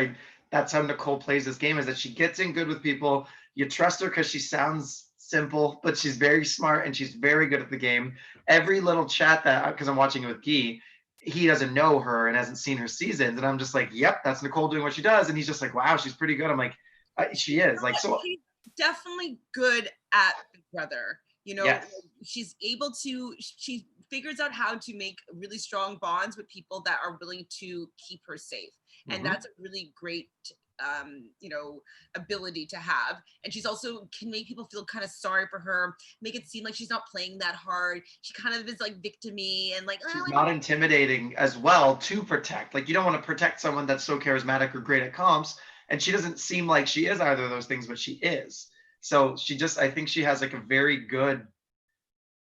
that's how Nicole plays this game, is that she gets in good with people. You trust her because she sounds simple, but she's very smart and she's very good at the game. Every little chat that, because I'm watching it with Guy, he doesn't know her and hasn't seen her seasons, and I'm just like, yep, that's Nicole doing what she does, and he's just like, wow, she's pretty good. I'm like, she is like, so she's definitely good at Big Brother. You know, yes. she's able to. She figures out how to make really strong bonds with people that are willing to keep her safe, and that's a really great you know, ability to have. And she's also can make people feel kind of sorry for her, make it seem like she's not playing that hard. She kind of is like victim-y and like, she's not intimidating as well to protect. Like, you don't want to protect someone that's so charismatic or great at comps, and she doesn't seem like she is either of those things, but she is. So she just, I think she has like a very good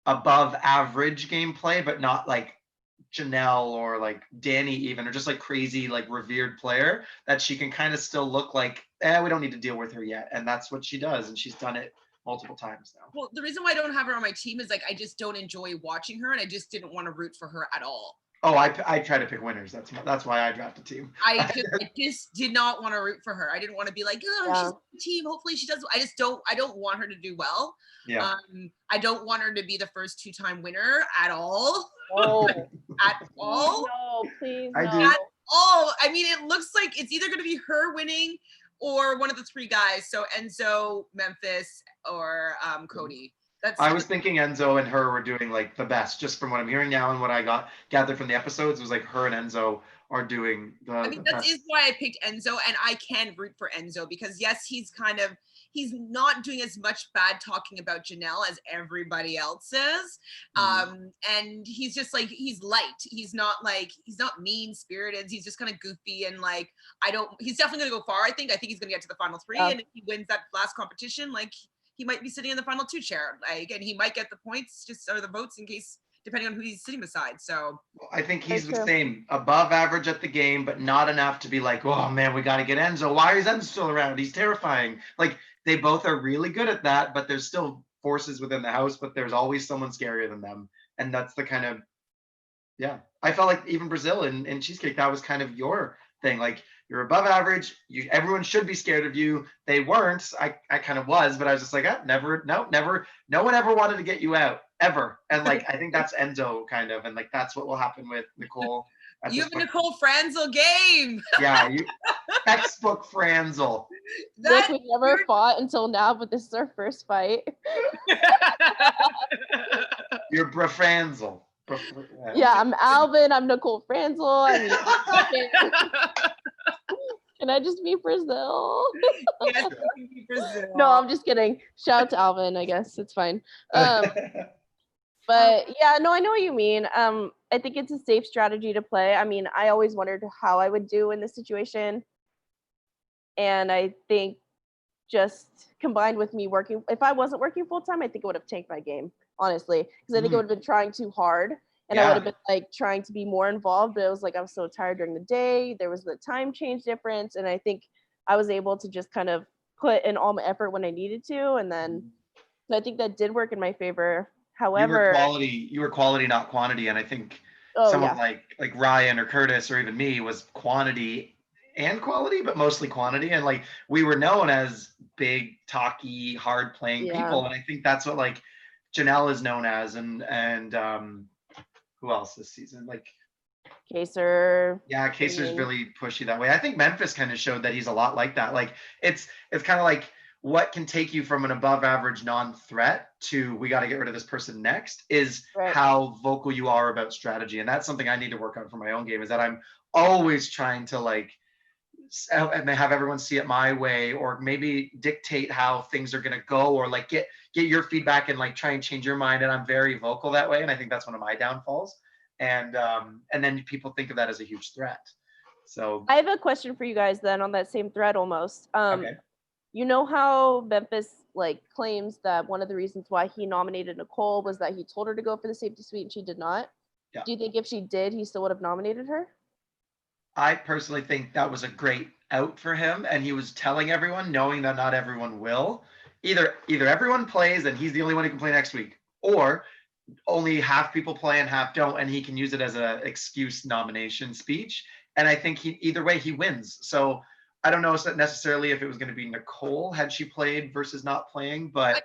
above average gameplay, but not like Janelle or like Danny even, or just like crazy, like revered player that she can kind of still look like, we don't need to deal with her yet. And that's what she does. And she's done it multiple times now. Well, the reason why I don't have her on my team is like, I just don't enjoy watching her and I just didn't want to root for her at all. Oh, I try to pick winners. That's why I draft a team. I just did not want to root for her. I didn't want to be like, oh, she's on the team. Hopefully she does. I don't want her to do well. Yeah. I don't want her to be the first 2-time winner at all. Oh, at all. No, please. I no. do. At all. I mean, it looks like it's either going to be her winning or one of the 3 guys. So Enzo, Memphis, or Cody. I was thinking Enzo and her were doing like the best, just from what I'm hearing now and what I gathered from the episodes. It was like her and Enzo are doing the that best. is why I picked Enzo, and I can root for Enzo because yes, he's not doing as much bad talking about Janelle as everybody else is. And he's just like, he's light. He's not mean spirited. He's just kind of goofy and like, he's definitely gonna go far. I think he's gonna get to the final 3. And if he wins that last competition, like he might be sitting in the final 2 chair, like, and he might get the points or the votes in case, depending on who he's sitting beside. So I think he's the same, above average at the game, but not enough to be like, oh man, we got to get Enzo. Why is Enzo still around? He's terrifying. Like, they both are really good at that, but there's still forces within the house, but there's always someone scarier than them. And that's the kind of, I felt like even Brazil and Cheesecake, that was kind of your thing. Like, you're above average. Everyone should be scared of you. They weren't. I kind of was, but I was just like, never. No one ever wanted to get you out, ever. And like, I think that's Enzo kind of, and like that's what will happen with Nicole. You have a Nicole Franzel game. Yeah, textbook Franzel. Nick, we never fought until now, but this is our first fight. You're Franzel. Yeah, I'm Alvin. I'm Nicole Franzel. Can I just be Brazil? Yes, you can be Brazil. No, I'm just kidding. Shout out to Alvin. I guess it's fine. But yeah, no, I know what you mean. I think it's a safe strategy to play. I mean, I always wondered how I would do in this situation. And I think just combined with me working, if I wasn't working full time, I think it would have tanked my game, honestly. Because I think I would have been trying too hard. And I would have been like trying to be more involved, but it was like I was so tired during the day. There was the time change difference. And I think I was able to just kind of put in all my effort when I needed to. And then so I think that did work in my favor. However, you were quality, not quantity. And I think someone like Ryan or Curtis or even me was quantity and quality, but mostly quantity. And like, we were known as big, talky, hard playing people. And I think that's what like Janelle is known as. And who else this season? Like Kaser. Yeah, Kaser's really pushy that way. I think Memphis kind of showed that he's a lot like that. Like it's kind of like what can take you from an above average non-threat to we got to get rid of this person next is how vocal you are about strategy. And that's something I need to work on for my own game, is that I'm always trying to like have everyone see it my way, or maybe dictate how things are going to go, or like get your feedback and like try and change your mind. And I'm very vocal that way. And I think that's one of my downfalls. And then people think of that as a huge threat. So I have a question for you guys then on that same thread almost. Okay. You know how Memphis like claims that one of the reasons why he nominated Nicole was that he told her to go for the safety suite and she did not? Yeah. Do you think if she did, he still would have nominated her? I personally think that was a great out for him, and he was telling everyone, knowing that not everyone will. Either everyone plays and he's the only one who can play next week, or only half people play and half don't, and he can use it as an excuse nomination speech. And I think either way he wins. So I don't know necessarily if it was going to be Nicole had she played versus not playing, but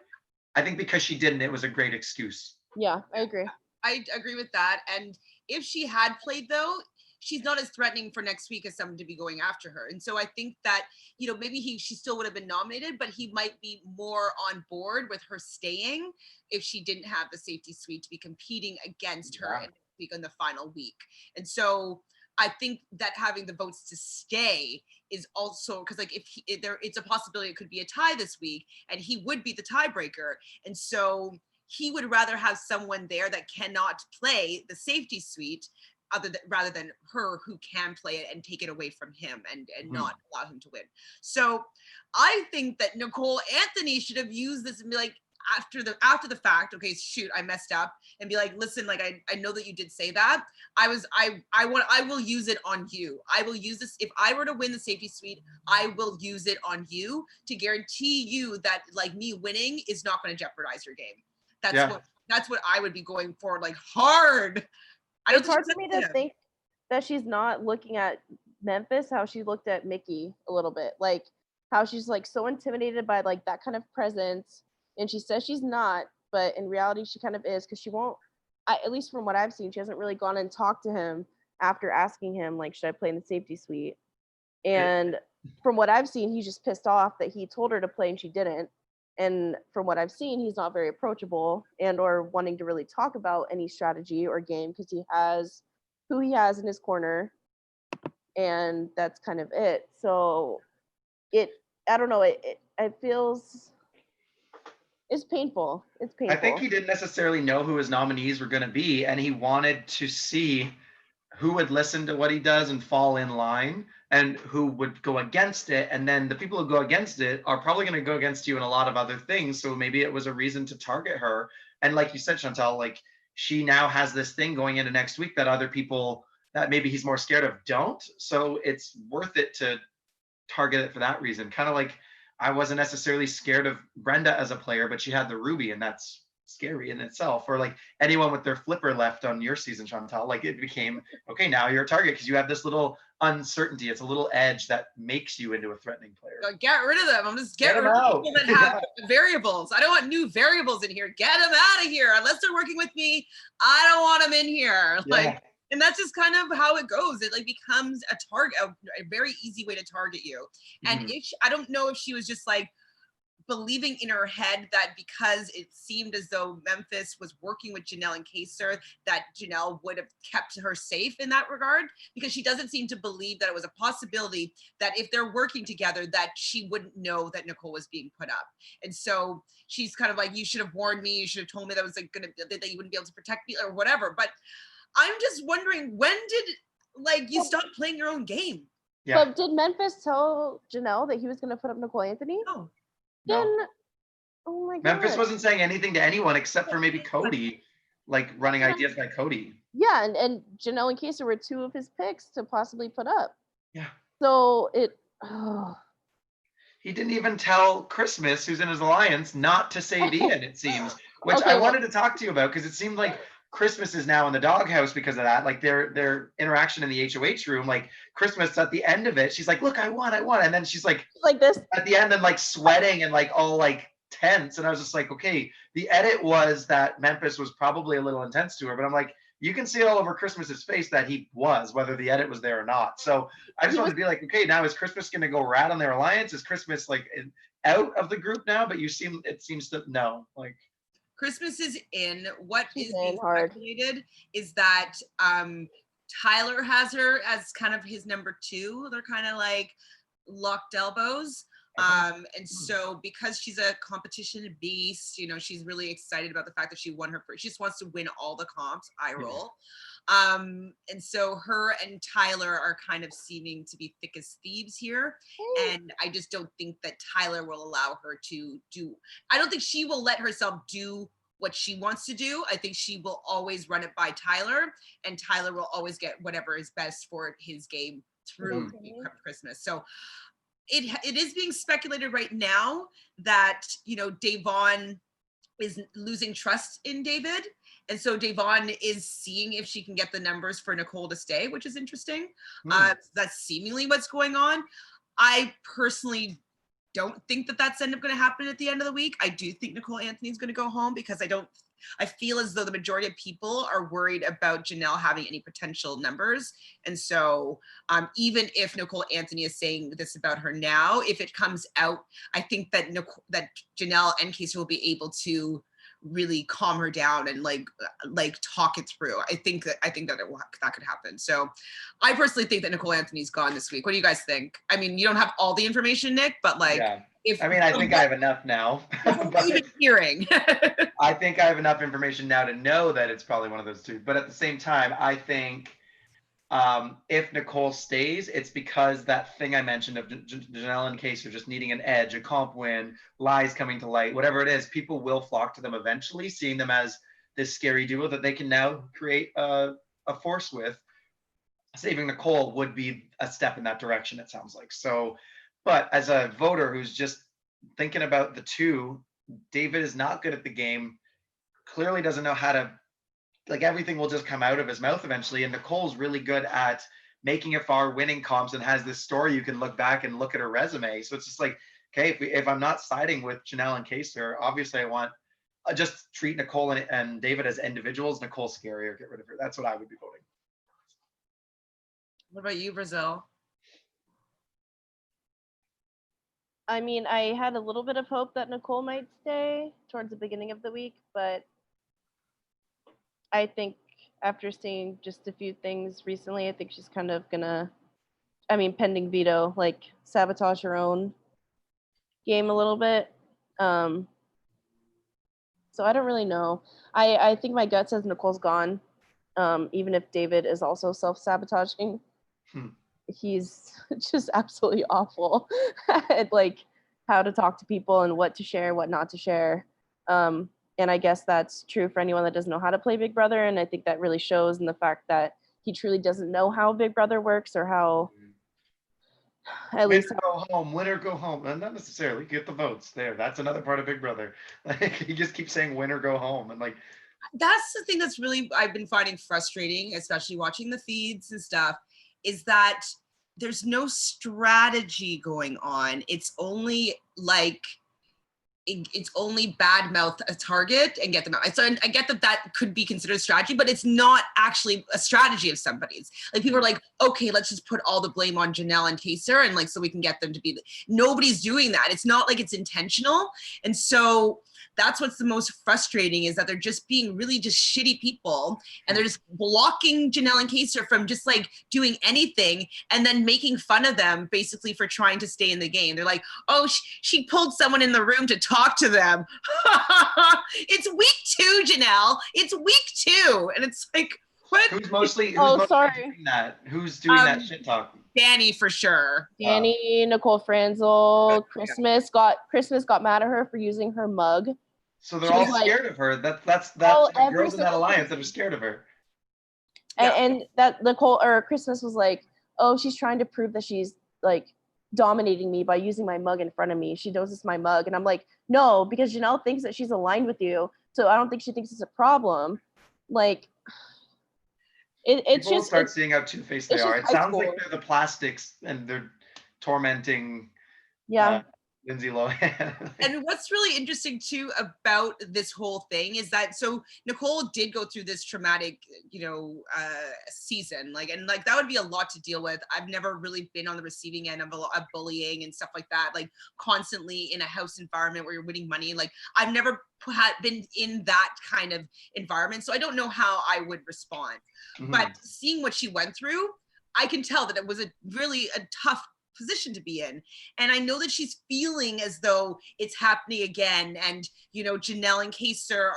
I think because she didn't, it was a great excuse. Yeah, I agree. I agree with that. And if she had played, though, she's not as threatening for next week as someone to be going after her. And so I think that, maybe she still would have been nominated, but he might be more on board with her staying if she didn't have the safety suite to be competing against her in the final week. And so I think that having the votes to stay is also because, like, it's a possibility it could be a tie this week, and he would be the tiebreaker. And so he would rather have someone there that cannot play the safety suite rather than her who can play it and take it away from him and not allow him to win. So I think that Nicole Anthony should have used this and be like, after the fact, okay, shoot, I messed up, and be like, listen, like, I know that you did say that. I will use it on you. I will use this. If I were to win the safety suite, I will use it on you to guarantee you that, like, me winning is not going to jeopardize your game. That's what I would be going for, like, hard. It's hard for me to think that she's not looking at Memphis how she looked at Mickey a little bit, like how she's like so intimidated by like that kind of presence, and she says she's not, but in reality she kind of is, because she won't. At least from what I've seen, she hasn't really gone and talked to him after asking him like, should I play in the safety suite? And from what I've seen, he's just pissed off that he told her to play and she didn't. And from what I've seen, he's not very approachable and or wanting to really talk about any strategy or game, because he has who he has in his corner, and that's kind of it. So I don't know, it feels, it's painful. It's painful. I think he didn't necessarily know who his nominees were going to be, and he wanted to see who would listen to what he does and fall in line, and who would go against it. And then the people who go against it are probably going to go against you in a lot of other things. So maybe it was a reason to target her. And like you said, Chantele, like, she now has this thing going into next week that other people that maybe he's more scared of don't. So it's worth it to target it for that reason. Kind of like, I wasn't necessarily scared of Brenda as a player, but she had the Ruby, and that's scary in itself. Or like anyone with their flipper left on your season, Chantele, like, it became, okay, now you're a target because you have this little uncertainty. It's a little edge that makes you into a threatening player. Get rid of them. I'm just get rid of people that have variables. I don't want new variables in here. Get them out of here. Unless they're working with me, I don't want them in here. Like, and that's just kind of how it goes. It like becomes a target, a very easy way to target you. And I don't know if she was just like believing in her head that because it seemed as though Memphis was working with Janelle and Kaser, that Janelle would have kept her safe in that regard, because she doesn't seem to believe that it was a possibility that if they're working together, that she wouldn't know that Nicole was being put up. And so she's kind of like, you should have warned me. You should have told me that was like that you wouldn't be able to protect me or whatever. But I'm just wondering, when did like you stop playing your own game? Yeah. But did Memphis tell Janelle that he was going to put up Nicole Anthony? No. Then, oh my God. Memphis wasn't saying anything to anyone except for maybe Cody, like running ideas by Cody. Yeah, and Janelle and Kaser were two of his picks to possibly put up. Yeah. So he didn't even tell Christmas, who's in his alliance, not to save Ian, it seems, which I wanted to talk to you about, because it seemed like Christmas is now in the doghouse because of that. Like their interaction in the HOH room, like Christmas at the end of it, she's like, look, I won. And then she's like this at the end and like sweating and like all like tense. And I was just like, okay, the edit was that Memphis was probably a little intense to her, but I'm like, you can see all over Christmas's face that he was, whether the edit was there or not. So I just wanted to be like, okay, now is Christmas going to go rat on their alliance? Is Christmas like out of the group now? But it seems to no, like. Christmas is in. What is being speculated is that Tyler has her as kind of his number 2. They're kind of like locked elbows. And so because she's a competition beast, she's really excited about the fact that she won her first. She just wants to win all the comps. I roll. And so her and Tyler are kind of seeming to be thick as thieves here. And I just don't think that Tyler will allow her to do, I don't think she will let herself do what she wants to do. I think she will always run it by Tyler, and Tyler will always get whatever is best for his game through Christmas. So it is being speculated right now that, Davon is losing trust in David. And so Davon is seeing if she can get the numbers for Nicole to stay, which is interesting. That's seemingly what's going on. I personally don't think that that's end up going to happen at the end of the week. I do think Nicole Anthony's going to go home because I feel as though the majority of people are worried about Janelle having any potential numbers. And so even if Nicole Anthony is saying this about her now, if it comes out, I think that Janelle and Kayser will be able to really calm her down and like talk it through. I think that that could happen. So I personally think that Nicole Anthony's gone this week. What do you guys think? I mean, you don't have all the information, Nick, but like, yeah. I think I have enough now. But even hearing. I think I have enough information now to know that it's probably one of those two. But at the same time, I think if Nicole stays, it's because that thing I mentioned of Janelle and Kayser just needing an edge, a comp win, lies coming to light, whatever it is, people will flock to them eventually, seeing them as this scary duo that they can now create a force with. Saving Nicole would be a step in that direction, it sounds like. So, but as a voter who's just thinking about the two, David is not good at the game, clearly doesn't know how to, like, everything will just come out of his mouth eventually. And Nicole's really good at making it far, winning comps, and has this story you can look back and look at her resume. So it's just like, okay, if I'm not siding with Janelle and Kayser, obviously I want just treat Nicole and David as individuals. Nicole's scary, or get rid of her. That's what I would be voting. What about you, Brazil? I mean, I had a little bit of hope that Nicole might stay towards the beginning of the week, but I think after seeing just a few things recently, I think she's kind of gonna, I mean, pending veto, like sabotage her own game a little bit. So I don't really know. I think my gut says Nicole's gone, even if David is also self-sabotaging. He's just absolutely awful at like how to talk to people and what to share, what not to share. And I guess that's true for anyone that doesn't know how to play Big Brother. And I think that really shows in the fact that he truly doesn't know how Big Brother works, or how at least go home, winner go home. And not necessarily get the votes there. That's another part of Big Brother. Like, he just keeps saying winner go home. And like, that's the thing that's really I've been finding frustrating, especially watching the feeds and stuff, is that there's no strategy going on. It's only like it's only bad mouth a target and get them out. So I get that could be considered a strategy, but it's not actually a strategy of somebody's. Like, people are like, okay, let's just put all the blame on Janelle and Kayser, and like, so we can get them to be. Nobody's doing that. It's not like it's intentional. And so that's what's the most frustrating, is that they're just being really just shitty people, and they're just blocking Janelle and Kayser from just like doing anything, and then making fun of them basically for trying to stay in the game. They're like, oh, she pulled someone in the room to talk to them. It's week 2, Janelle. It's week 2. And it's like, what? Who's mostly sorry. doing that? Who's doing that shit talk? Danny, for sure. Danny, Nicole Franzel, Christmas got mad at her for using her mug. So they're all scared of her. That's the girls in that alliance that are scared of her. And that Nicole or Christmas was like, oh, she's trying to prove that she's like dominating me by using my mug in front of me. She knows it's my mug. And I'm like, no, because Janelle thinks that she's aligned with you. So I don't think she thinks it's a problem. Like, it's People just start seeing how two-faced they are. It sounds like school. they're the plastics and they're tormenting Lindsay Lohan. And what's really interesting too about this whole thing is that, so Nicole did go through this traumatic, season, and that would be a lot to deal with. I've never really been on the receiving end of bullying and stuff like that, like constantly in a house environment where you're winning money. Like, I've never been in that kind of environment, so I don't know how I would respond. But seeing what she went through, I can tell that it was really a tough position to be in. And I know that she's feeling as though it's happening again. And, Janelle and Kayser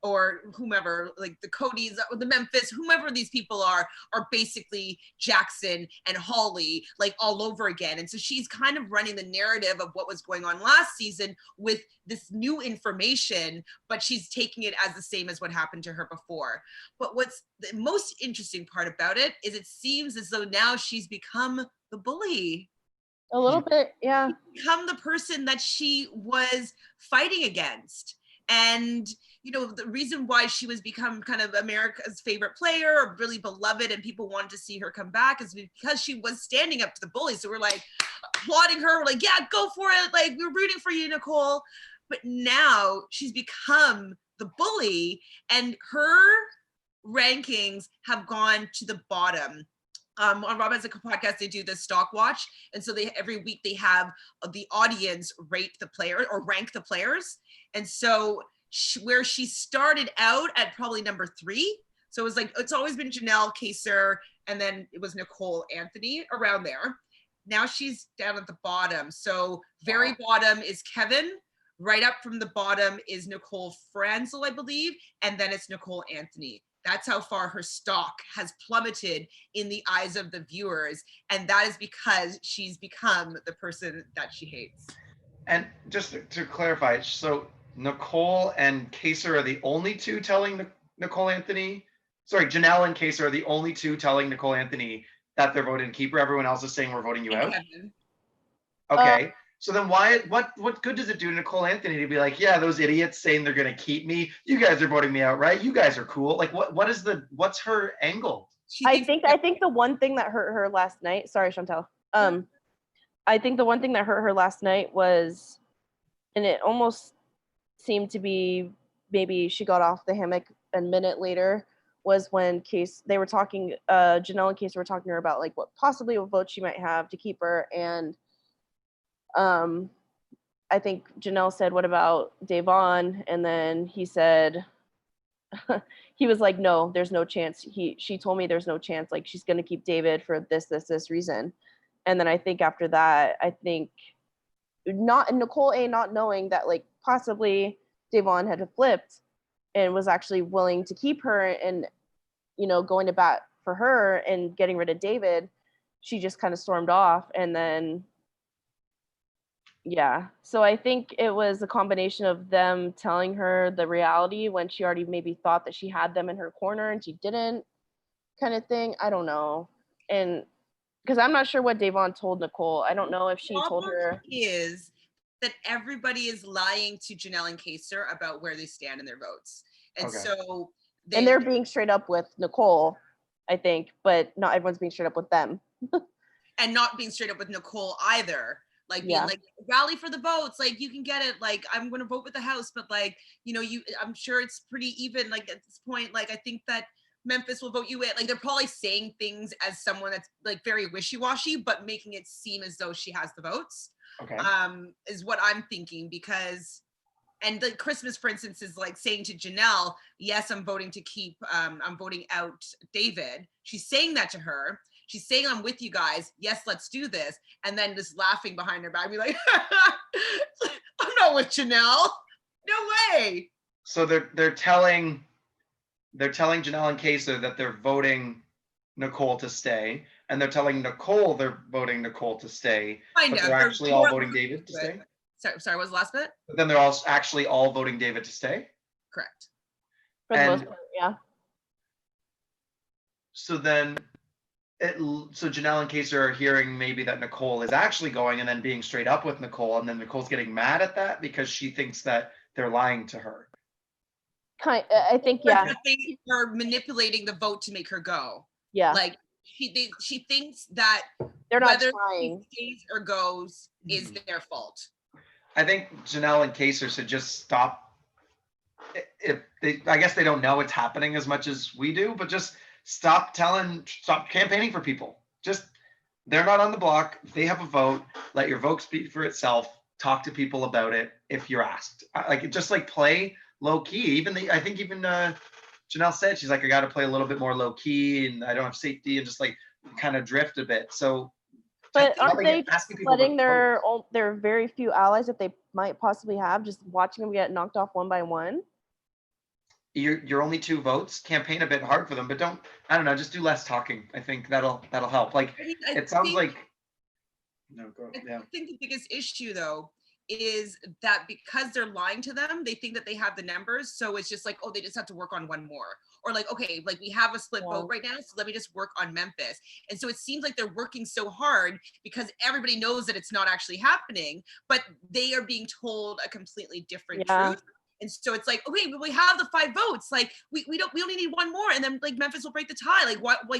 or whomever, like the Codys, the Memphis, whomever these people are basically Jackson and Holly, like all over again. And so she's kind of running the narrative of what was going on last season with this new information, but she's taking it as the same as what happened to her before. But what's the most interesting part about it is it seems as though now she's become the bully. A little bit, yeah. Become the person that she was fighting against. And, you know, the reason why she was become kind of America's favorite player or really beloved and people wanted to see her come back is because she was standing up to the bullies. So we're like applauding her. We're like, yeah, go for it. Like, we're rooting for you, Nicole. But now she's become the bully and her rankings have gone to the bottom. On Rob Has a Podcast, they do the stock watch. And so every week they have the audience rate the player or rank the players. And so where she started out at probably number 3. So it was like, it's always been Janelle, Kaser, and then it was Nicole, Anthony around there. Now she's down at the bottom. So very bottom is Kevin. Right up from the bottom is Nicole Franzel, I believe. And then it's Nicole Anthony. That's how far her stock has plummeted in the eyes of the viewers. And that is because she's become the person that she hates. And just to clarify, so Nicole and Kaser are the only two telling Nicole Anthony, sorry, Janelle and Kaser are the only two telling Nicole Anthony that they're voting keeper. Everyone else is saying we're voting you out. Kevin. Okay. So then what good does it do to Nicole Anthony to be like, yeah, those idiots saying they're going to keep me. You guys are voting me out, right? You guys are cool. Like what's her angle? I think the one thing that hurt her last night, sorry, Chantele. I think the one thing that hurt her last night was, and it almost seemed to be maybe she got off the hammock a minute later, was when they were talking, Janelle and Case were talking to her about like what vote she might have to keep her. And I think Janelle said, what about Davon? And then he said, he was like, no, there's no chance. She told me there's no chance. Like, she's going to keep David for this reason. And then I think after that, Nicole A not knowing that like possibly Davon had flipped and was actually willing to keep her and, you know, going to bat for her and getting rid of David, she just kind of stormed off. And then, yeah. So I think it was a combination of them telling her the reality when she already maybe thought that she had them in her corner and she didn't, kind of thing. I don't know. And because I'm not sure what Davon told Nicole. I don't know if she told her. Is that everybody is lying to Janelle and Kaser about where they stand in their votes. And so they're being straight up with Nicole, I think, but not everyone's being straight up with them. And not being straight up with Nicole either. Like being like, rally for the votes, like you can get it, like I'm gonna vote with the House, but like, you know, I'm sure it's pretty even, like at this point, like I think that Memphis will vote you in. Like they're probably saying things as someone that's like very wishy-washy, but making it seem as though she has the votes. Okay. Is what I'm thinking, because and the Christmas, for instance, is like saying to Janelle, yes, I'm voting to keep, I'm voting out David. She's saying that to her. She's saying, I'm with you guys. Yes, let's do this. And then just laughing behind her back, be like, I'm not with Janelle. No way. So they're telling Janelle and Kaser that they're voting Nicole to stay, and they're telling Nicole they're voting Nicole to stay. But they're actually all voting David to stay. Sorry, what was the last bit? But then they're all actually all voting David to stay. Correct. For the most part, yeah. So then, so Janelle and Kaser are hearing maybe that Nicole is actually going, and then being straight up with Nicole, and then Nicole's getting mad at that because she thinks that they're lying to her. I think, yeah. They are manipulating the vote to make her go. Yeah. Like she thinks that they're not whether trying. She stays or goes is their fault. I think Janelle and Kaser should just stop. I guess they don't know it's happening as much as we do, but just stop campaigning for people. Just, they're not on the block. They have a vote. Let your vote speak for itself. Talk to people about it if you're asked. Just play low key. I think Janelle said, she's like, I got to play a little bit more low key, and I don't have safety, and just kind of drift a bit. So, but aren't they letting their very few allies that they might possibly have, just watching them get knocked off one by one? Your only 2 votes, campaign a bit hard for them, but I don't know, just do less talking. I think that'll help. I think the biggest issue though is that because they're lying to them, they think that they have the numbers. So it's just like, oh, they just have to work on one more. Or like, okay, like we have a split vote right now, so let me just work on Memphis. And so it seems like they're working so hard because everybody knows that it's not actually happening, but they are being told a completely different truth. And so it's like, okay, but we have the 5 votes. Like we only need one more, and then like Memphis will break the tie. Like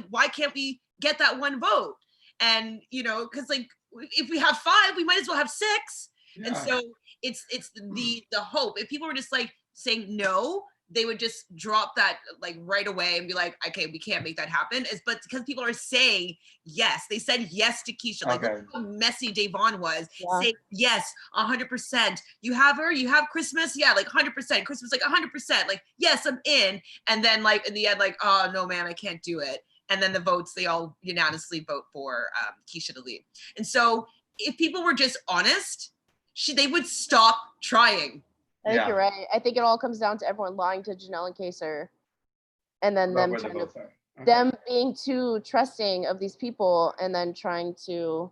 why can't we get that one vote? And you know, because like if we have 5, we might as well have 6. Yeah. And so it's the hope. If people were just like saying no, they would just drop that like right away and be like, okay, we can't make that happen. But because people are saying yes, they said yes to Keisha. Like look how messy Davon was. Yeah. Say yes, 100%. You have her. You have Christmas. Yeah, like 100%. Christmas, like 100%. Like yes, I'm in. And then like in the end, like oh no, man, I can't do it. And then the votes, they all unanimously vote for Keisha to leave. And so if people were just honest, they would stop trying. I think you're right. I think it all comes down to everyone lying to Janelle and Kaser, and then them them being too trusting of these people, and then trying to.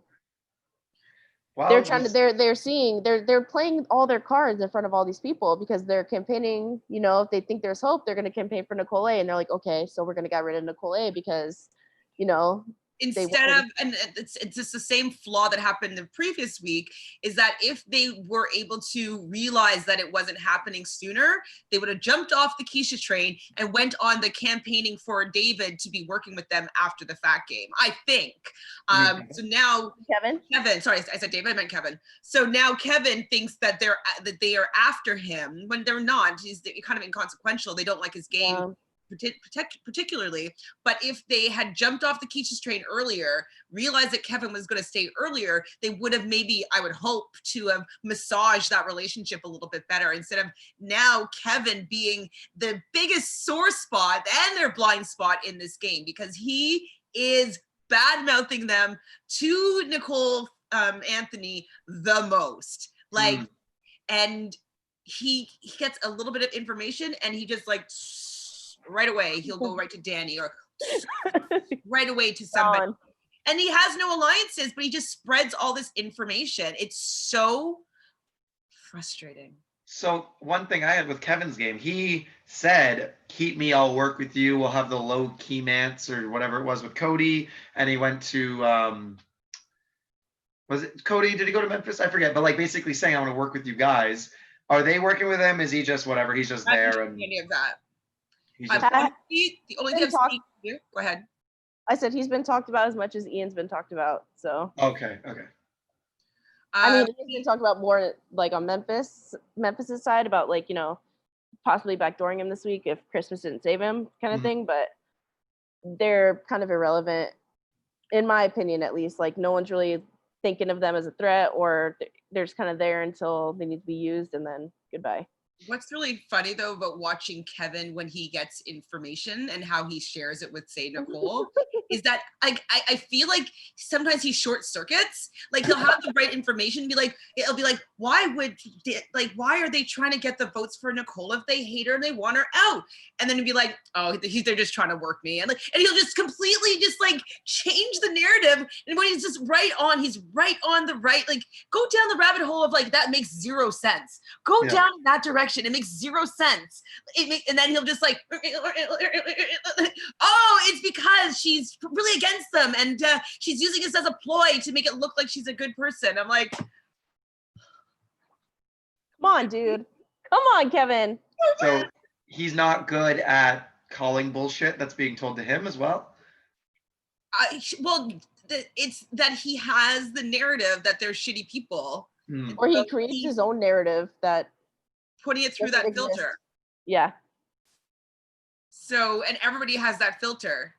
Well, they're playing all their cards in front of all these people because they're campaigning. You know, if they think there's hope, they're going to campaign for Nicole A. And they're like, okay, so we're going to get rid of Nicole A because, you know. Instead of, and it's just the same flaw that happened the previous week, is that if they were able to realize that it wasn't happening sooner, they would have jumped off the Keisha train and went on the campaigning for David to be working with them after the fact game, I think. So now Kevin, sorry, I said David, I meant Kevin. So now Kevin thinks that they are after him when they're not. He's kind of inconsequential. They don't like his game. Yeah. Particularly, but if they had jumped off the Keisha's train earlier, realized that Kevin was going to stay earlier, they would have maybe, I would hope, to have massaged that relationship a little bit better, instead of now Kevin being the biggest sore spot and their blind spot in this game, because he is bad-mouthing them to Nicole Anthony the most. Like, and he gets a little bit of information and he just like right away he'll go right to Danny or right away to somebody. And he has no alliances, but he just spreads all this information. It's so frustrating. So one thing I had with Kevin's game, he said, keep me, I'll work with you. We'll have the low key mance or whatever it was with Cody. And he went to, was it Cody? Did he go to Memphis? I forget. But like basically saying, I want to work with you guys. Are they working with him? Is he just whatever? He's just there. And any of that. The only thing I've seen, go ahead. I said he's been talked about as much as Ian's been talked about. So okay. I mean, he's been talked about more like on Memphis's side about like, you know, possibly backdooring him this week if Christmas didn't save him kind of thing. But they're kind of irrelevant, in my opinion, at least. Like no one's really thinking of them as a threat, or they're just kind of there until they need to be used, and then goodbye. What's really funny though about watching Kevin when he gets information and how he shares it with, say, Nicole, is that I feel like sometimes he short circuits. Like he'll have the right information, it'll be like, why are they trying to get the votes for Nicole if they hate her and they want her out? And then he'd be like, oh, they're just trying to work me, and he'll just completely just like change the narrative. And when he's just he's right on the right, like go down the rabbit hole of like that makes zero sense. Go down in that direction. It makes zero sense. And then he'll just like, oh, it's because she's really against them and she's using this as a ploy to make it look like she's a good person. I'm like, come on, dude. Come on, Kevin. So he's not good at calling bullshit that's being told to him as well? It's that he has the narrative that they're shitty people. Or he creates his own narrative that putting it through that filter. Yeah. So, and everybody has that filter.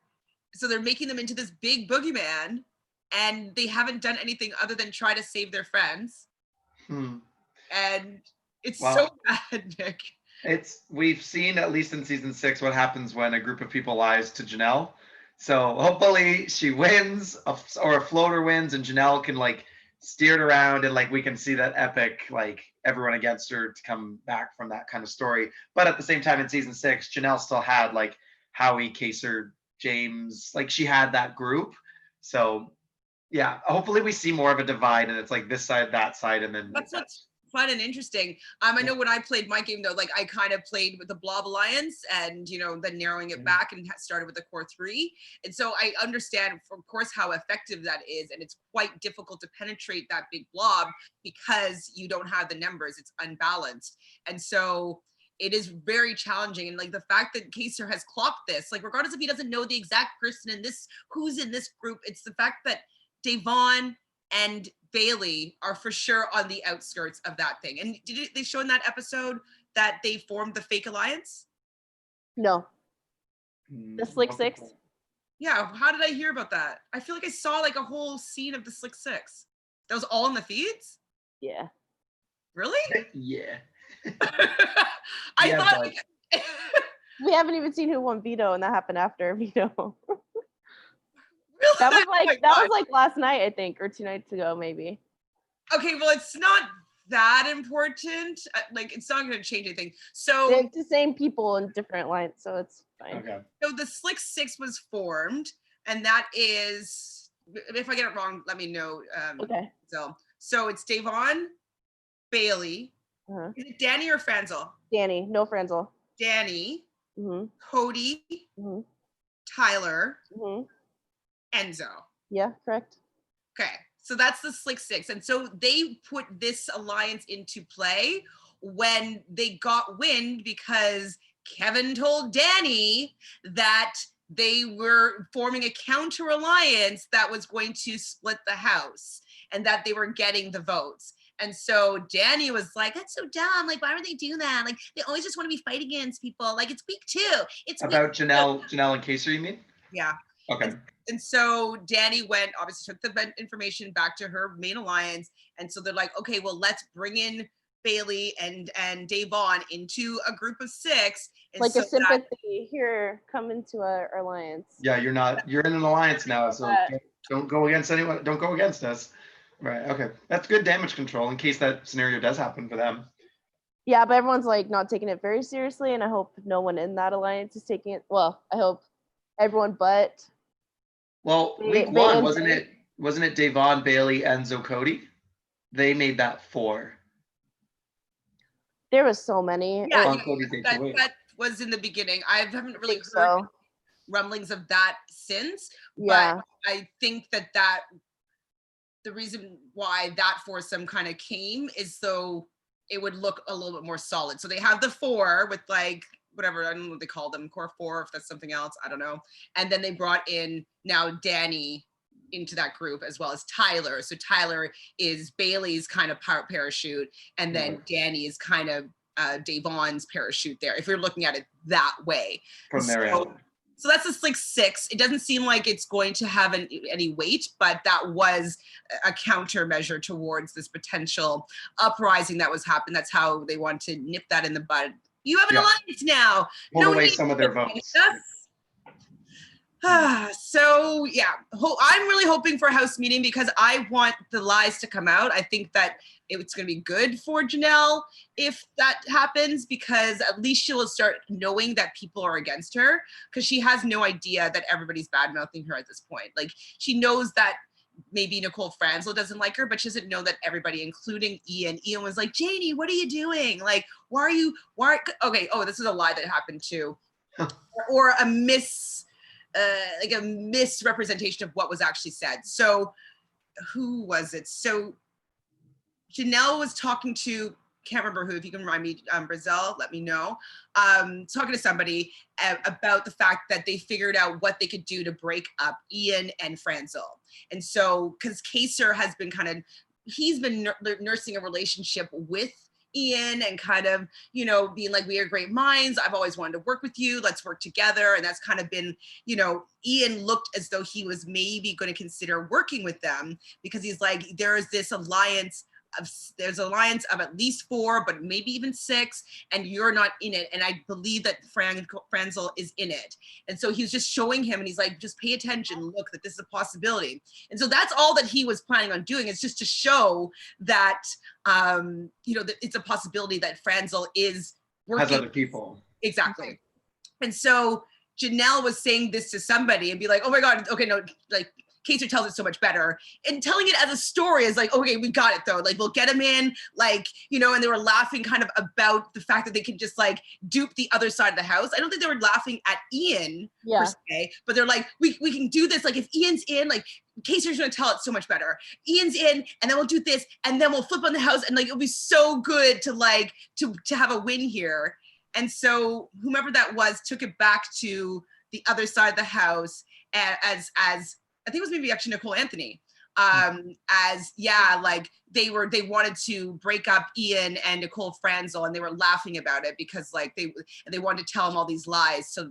So they're making them into this big boogeyman, and they haven't done anything other than try to save their friends. And it's so bad, Nick. We've seen, at least in season 6, what happens when a group of people lies to Janelle. So hopefully she wins, or a floater wins, and Janelle can like steer it around, and like we can see that epic like everyone against her to come back from that kind of story. But at the same time, in season 6, Janelle still had like Howie, Kaser, James, like she had that group. So yeah, hopefully we see more of a divide, and it's like this side, that side, and then that's what's fun and interesting. I know when I played my game though, like I kind of played with the Blob Alliance, and you know, then narrowing it back and started with the core 3. And so I understand, of course, how effective that is, and it's quite difficult to penetrate that big blob because you don't have the numbers. It's unbalanced. And so it is very challenging. And like the fact that Kaser has clocked this, like regardless if he doesn't know the exact person in this, who's in this group, it's the fact that Devon and Bailey are for sure on the outskirts of that thing. And they show in that episode that they formed the fake alliance? No. The Slick Six? Yeah, how did I hear about that? I feel like I saw like a whole scene of the Slick Six. That was all in the feeds? Yeah. Really? Yeah. I Yeah, thought but- We haven't even seen who won veto, and that happened after veto. Really? That was Oh my like God. last night, I think, or 2 nights ago, maybe. Okay, well, it's not that important. Like, it's not going to change anything. So, It's the same people in different lines, so it's fine. Okay. so the Slick Six was formed, and that is, if I get it wrong, let me know. Okay. So it's Devon, Bailey. Uh-huh. Is it Danny or Franzel? Danny, no Franzel. Danny, Mm-hmm. Cody, Mm-hmm. Tyler, Mm-hmm. Enzo. Yeah, correct. Okay, so that's the Slick Six. And so they put this alliance into play when they got wind because Kevin told Danny that they were forming a counter alliance that was going to split the house and that they were getting the votes. And so Danny was like, that's so dumb. Like, why would they do that? Like, they always just want to be fighting against people. Like, it's week 2. It's About week 2. Janelle and Kaser, you mean? Yeah. Okay. And so Danny went, obviously took the information back to her main alliance. And so they're like, okay, well, let's bring in Bailey and Devon into a group of 6. And Like so a sympathy. Here, come into our alliance. Yeah, you're in an alliance now, so don't go against anyone. Don't go against us. Right. Okay. That's good damage control in case that scenario does happen for them. Yeah, but everyone's like not taking it very seriously, and I hope no one in that alliance is taking it. Well, I hope everyone but. Well, week 1, wasn't it Devon, Bailey, Enzo, Cody? They made that 4. There was so many. yeah, On Cody's HOH. that was in the beginning. I haven't really heard So. rumblings of that since. Yeah. But I think that the reason why that foursome kind of came is so it would look a little bit more solid. So they have the 4 with like whatever, I don't know what they call them, core 4, if that's something else, I don't know. And then they brought in now Danny into that group as well as Tyler. So Tyler is Bailey's kind of parachute, and then Danny is kind of Devon's parachute there, if you're looking at it that way. From their end. So that's the Slick Six. It doesn't seem like it's going to have any weight, but that was a countermeasure towards this potential uprising that was happening. That's how they want to nip that in the bud. You have an alliance now. Pull away some of their votes. So yeah, I'm really hoping for a house meeting because I want the lies to come out. I think that it's going to be good for Janelle if that happens, because at least she'll start knowing that people are against her, because she has no idea that everybody's bad-mouthing her at this point. Like, she knows that maybe Nicole Franzel doesn't like her, but she doesn't know that everybody, including Ian was like, Janie, what are you doing? Like, okay, oh, this is a lie that happened too. Or a misrepresentation of what was actually said. So who was it? So Janelle was talking to, can't remember who, if you can remind me, Brazil, let me know, talking to somebody about the fact that they figured out what they could do to break up Ian and Franzel. And so, because Kaser has been he's been nursing a relationship with Ian and kind of, being like, we are great minds. I've always wanted to work with you. Let's work together. And that's kind of been, Ian looked as though he was maybe going to consider working with them, because he's like, there's alliance of at least 4, but maybe even 6, and you're not in it. And I believe that Franzel is in it. And so he's just showing him, and he's like, just pay attention, look, that this is a possibility. And so that's all that he was planning on doing, is just to show that, that it's a possibility that Franzel is working. Has other people. Exactly. And so Janelle was saying this to somebody and be like, oh my God, okay, no, like, Kaser tells it so much better. And telling it as a story is like, okay, we got it though. Like, we'll get him in, like, and they were laughing kind of about the fact that they could just like dupe the other side of the house. I don't think they were laughing at Ian per se, but they're like, we can do this. Like, if Ian's in, like, Kaser's gonna tell it so much better. Ian's in, and then we'll do this, and then we'll flip on the house, and like, it'll be so good to like, to have a win here. And so whomever that was took it back to the other side of the house as I think it was maybe actually Nicole Anthony. Like they wanted to break up Ian and Nicole Franzel, and they were laughing about it because like they wanted to tell him all these lies so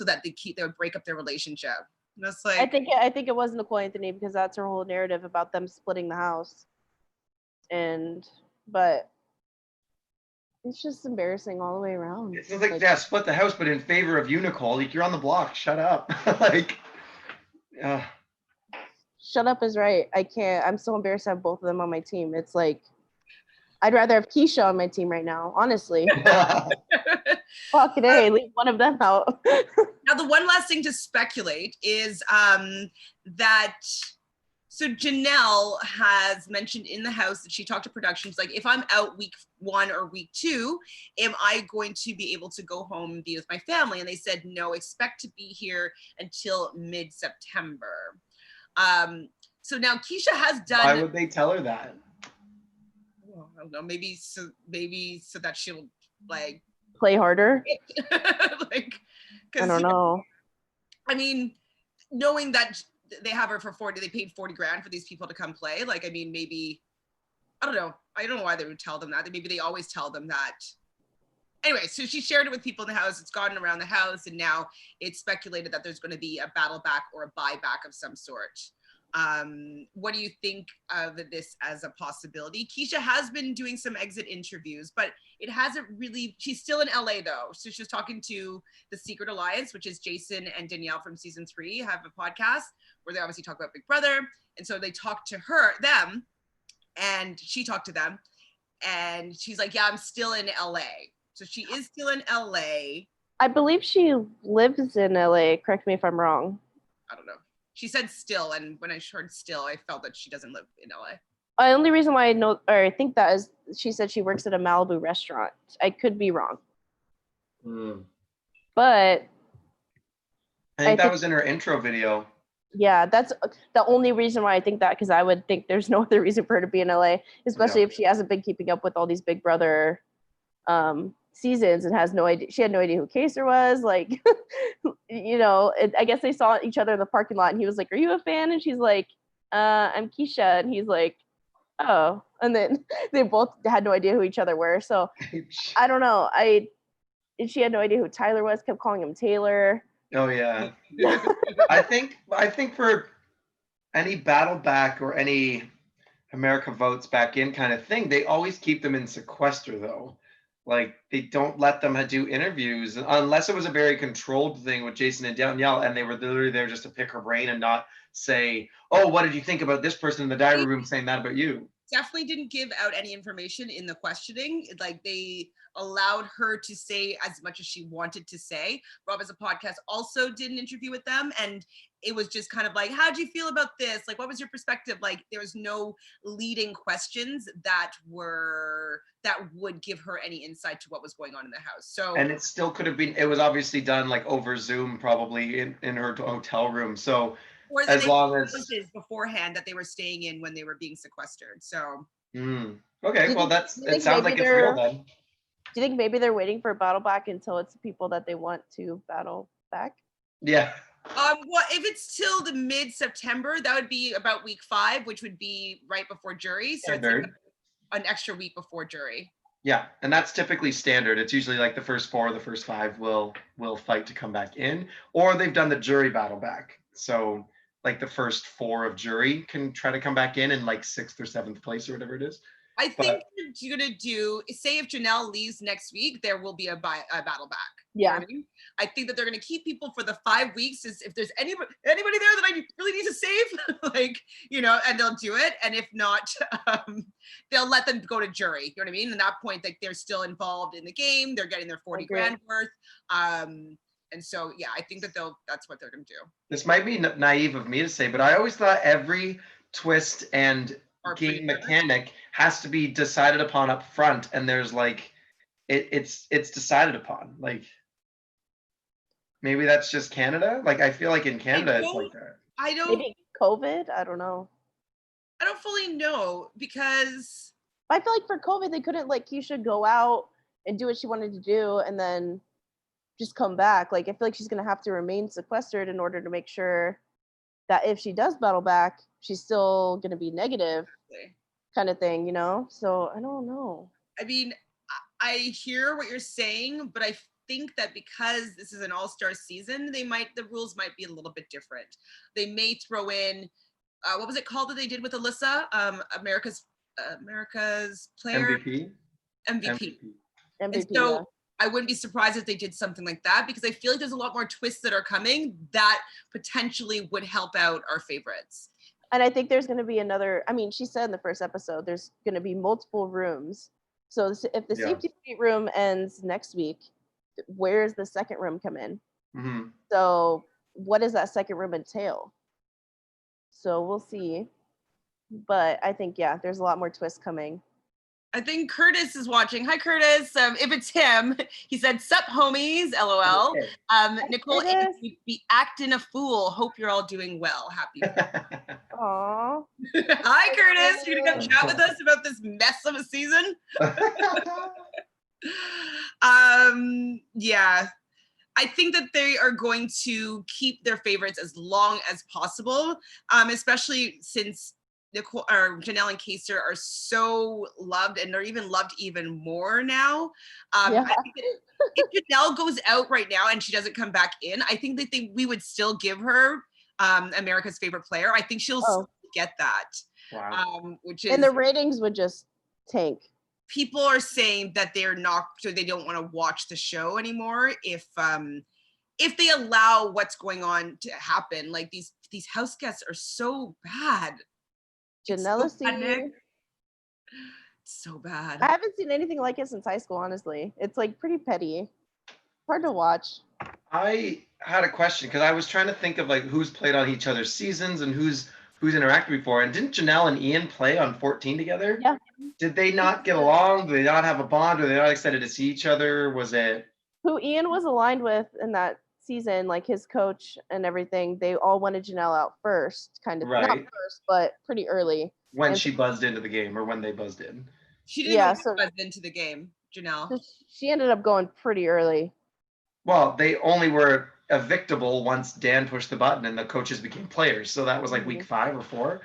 that they would break up their relationship. And it's like, I think it was Nicole Anthony because that's her whole narrative about them splitting the house. But it's just embarrassing all the way around. It's like, yeah, split the house, but in favor of you, Nicole. Like, you're on the block. Shut up. Like, shut up is right. I can't. I'm so embarrassed to have both of them on my team. It's like, I'd rather have Keisha on my team right now, honestly. Fuck it, hey, leave one of them out. Now, the one last thing to speculate is that. So Janelle has mentioned in the house that she talked to productions, like, if I'm out week 1 or week 2, am I going to be able to go home and be with my family? And they said, no, expect to be here until mid-September. So now Keisha has done. Why would they tell her that? Well, I don't know. Maybe so that she'll like play harder. Like, I don't know. I mean, knowing that they have her for 40, they paid 40 grand for these people to come play. Like, I mean, maybe, I don't know why they would tell them that. Maybe they always tell them that. Anyway, so she shared it with people in the house. It's gotten around the house, and now it's speculated that there's going to be a battle back or a buyback of some sort. What do you think of this as a possibility? Keisha has been doing some exit interviews, but it hasn't really, she's still in LA though. So she's talking to the Secret Alliance, which is Jason and Danielle from season 3 have a podcast where they obviously talk about Big Brother. And so they talked to them, and she talked to them, and she's like, yeah, I'm still in LA. So she is still in LA. I believe she lives in LA. Correct me if I'm wrong. I don't know. She said still, and when I heard still, I felt that she doesn't live in LA. The only reason why I think that is she said she works at a Malibu restaurant. I could be wrong. But I think that was in her intro video. Yeah, that's the only reason why I think that, because I would think there's no other reason for her to be in LA, especially if she hasn't been keeping up with all these Big Brother seasons and has no idea. She had no idea who Kaser was. Like, I guess they saw each other in the parking lot, and he was like, "Are you a fan?" And she's like, "I'm Keisha," and he's like, "Oh," and then they both had no idea who each other were. So I don't know. She had no idea who Tyler was. Kept calling him Taylor. Oh yeah. I think for any battle back or any America votes back in kind of thing, they always keep them in sequester though. Like, they don't let them do interviews unless it was a very controlled thing with Jason and Danielle, and they were literally there just to pick her brain and not say, oh, what did you think about this person in the diary room saying that about you? Definitely didn't give out any information in the questioning. Like, they allowed her to say as much as she wanted to say. Rob as a podcast also did an interview with them, and it was just kind of like, how'd you feel about this? Like, what was your perspective? Like, there was no leading questions that would give her any insight to what was going on in the house. So, and it still could have been, it was obviously done like over Zoom, probably in her hotel room. So or as long as beforehand that they were staying in when they were being sequestered. So okay, well, it sounds like it's real then. Do you think maybe they're waiting for a battle back until it's people that they want to battle back? Yeah. Well, if it's till the mid-September, that would be about week 5, which would be right before jury. So it's like an extra week before jury. Yeah, and that's typically standard. It's usually like the first 4 or the first 5 will fight to come back in, or they've done the jury battle back. So like the first 4 of jury can try to come back in like 6th or 7th place or whatever it is. I think you're gonna do, say if Janelle leaves next week, there will be a battle back. Yeah. You know what I mean? I think that they're gonna keep people for the 5 weeks. If there's anybody there that I really need to save, and they'll do it. And if not, they'll let them go to jury. You know what I mean? At that point, like, they're still involved in the game. They're getting their 40 grand worth. And so, yeah, I think that that's what they're gonna do. This might be naive of me to say, but I always thought every twist and game mechanic has to be decided upon up front, and there's like it's decided upon. Like, maybe that's just Canada. Like, I feel like in Canada it's like that. Maybe COVID. I don't know. I don't fully know, because I feel like for COVID they couldn't let Keisha go out and do what she wanted to do and then just come back. Like, I feel like she's going to have to remain sequestered in order to make sure that if she does battle back, she's still going to be negative kind of thing, you know? So I don't know. I mean, I hear what you're saying, but I think that because this is an all-star season, the rules might be a little bit different. They may throw in, what was it called that they did with Alyssa? America's player MVP. And so yeah. I wouldn't be surprised if they did something like that, because I feel like there's a lot more twists that are coming that potentially would help out our favorites. And I think there's going to be another, I mean, she said in the first episode, there's going to be multiple rooms. So if the safety suite room ends next week, where's the second room come in? Mm-hmm. So what does that second room entail? So we'll see. But I think, yeah, there's a lot more twists coming. I think Curtis is watching. Hi, Curtis. If it's him, he said, "Sup, homies, LOL." Nicole, you be acting a fool. Hope you're all doing well. Happy. Aww. Hi, Curtis. You're gonna come chat with us about this mess of a season? Yeah. I think that they are going to keep their favorites as long as possible, especially since Nicole or Janelle and Kaser are so loved, and they're even loved even more now. I think that if Janelle goes out right now and she doesn't come back in, I think that we would still give her America's favorite player. I think she'll still get that. Wow. Which is, and the ratings would just tank. People are saying that they don't want to watch the show anymore if they allow what's going on to happen. Like these house guests are so bad. Janelle, so bad. I haven't seen anything like it since high school, honestly. It's like pretty petty. Hard to watch. I had a question because I was trying to think of like who's played on each other's seasons and who's interacted before. And didn't Janelle and Ian play on 14 together? Yeah. Did they not get along? Did they not have a bond? Were they not excited to see each other? Was it who Ian was aligned with in that season, like his coach and everything? They all wanted Janelle out first, kind of not first, but pretty early. When she buzzed into the game, or when they buzzed in? She didn't buzz into the game, Janelle. So she ended up going pretty early. Well, they only were evictable once Dan pushed the button and the coaches became players. So that was like week 5 or 4,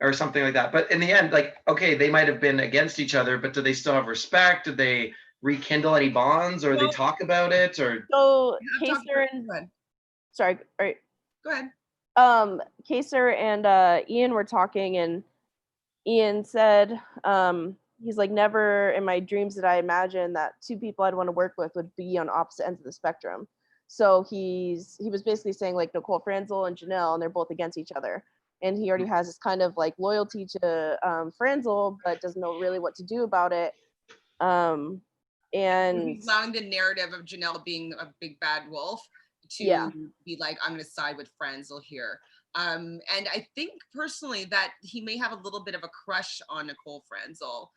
or something like that. But in the end, like, okay, they might have been against each other, but do they still have respect? Did they rekindle any bonds, or they talk about it? Or so Kaser and sorry, all right. Go ahead. Kaser and Ian were talking, and Ian said, he's like, never in my dreams did I imagine that two people I'd want to work with would be on opposite ends of the spectrum. So he was basically saying like Nicole Franzel and Janelle, and they're both against each other. And he already has this kind of like loyalty to Franzel, but doesn't know really what to do about it. And he's allowing the narrative of Janelle being a big bad wolf to be like, I'm going to side with Franzel here. And I think personally that he may have a little bit of a crush on Nicole Franzel.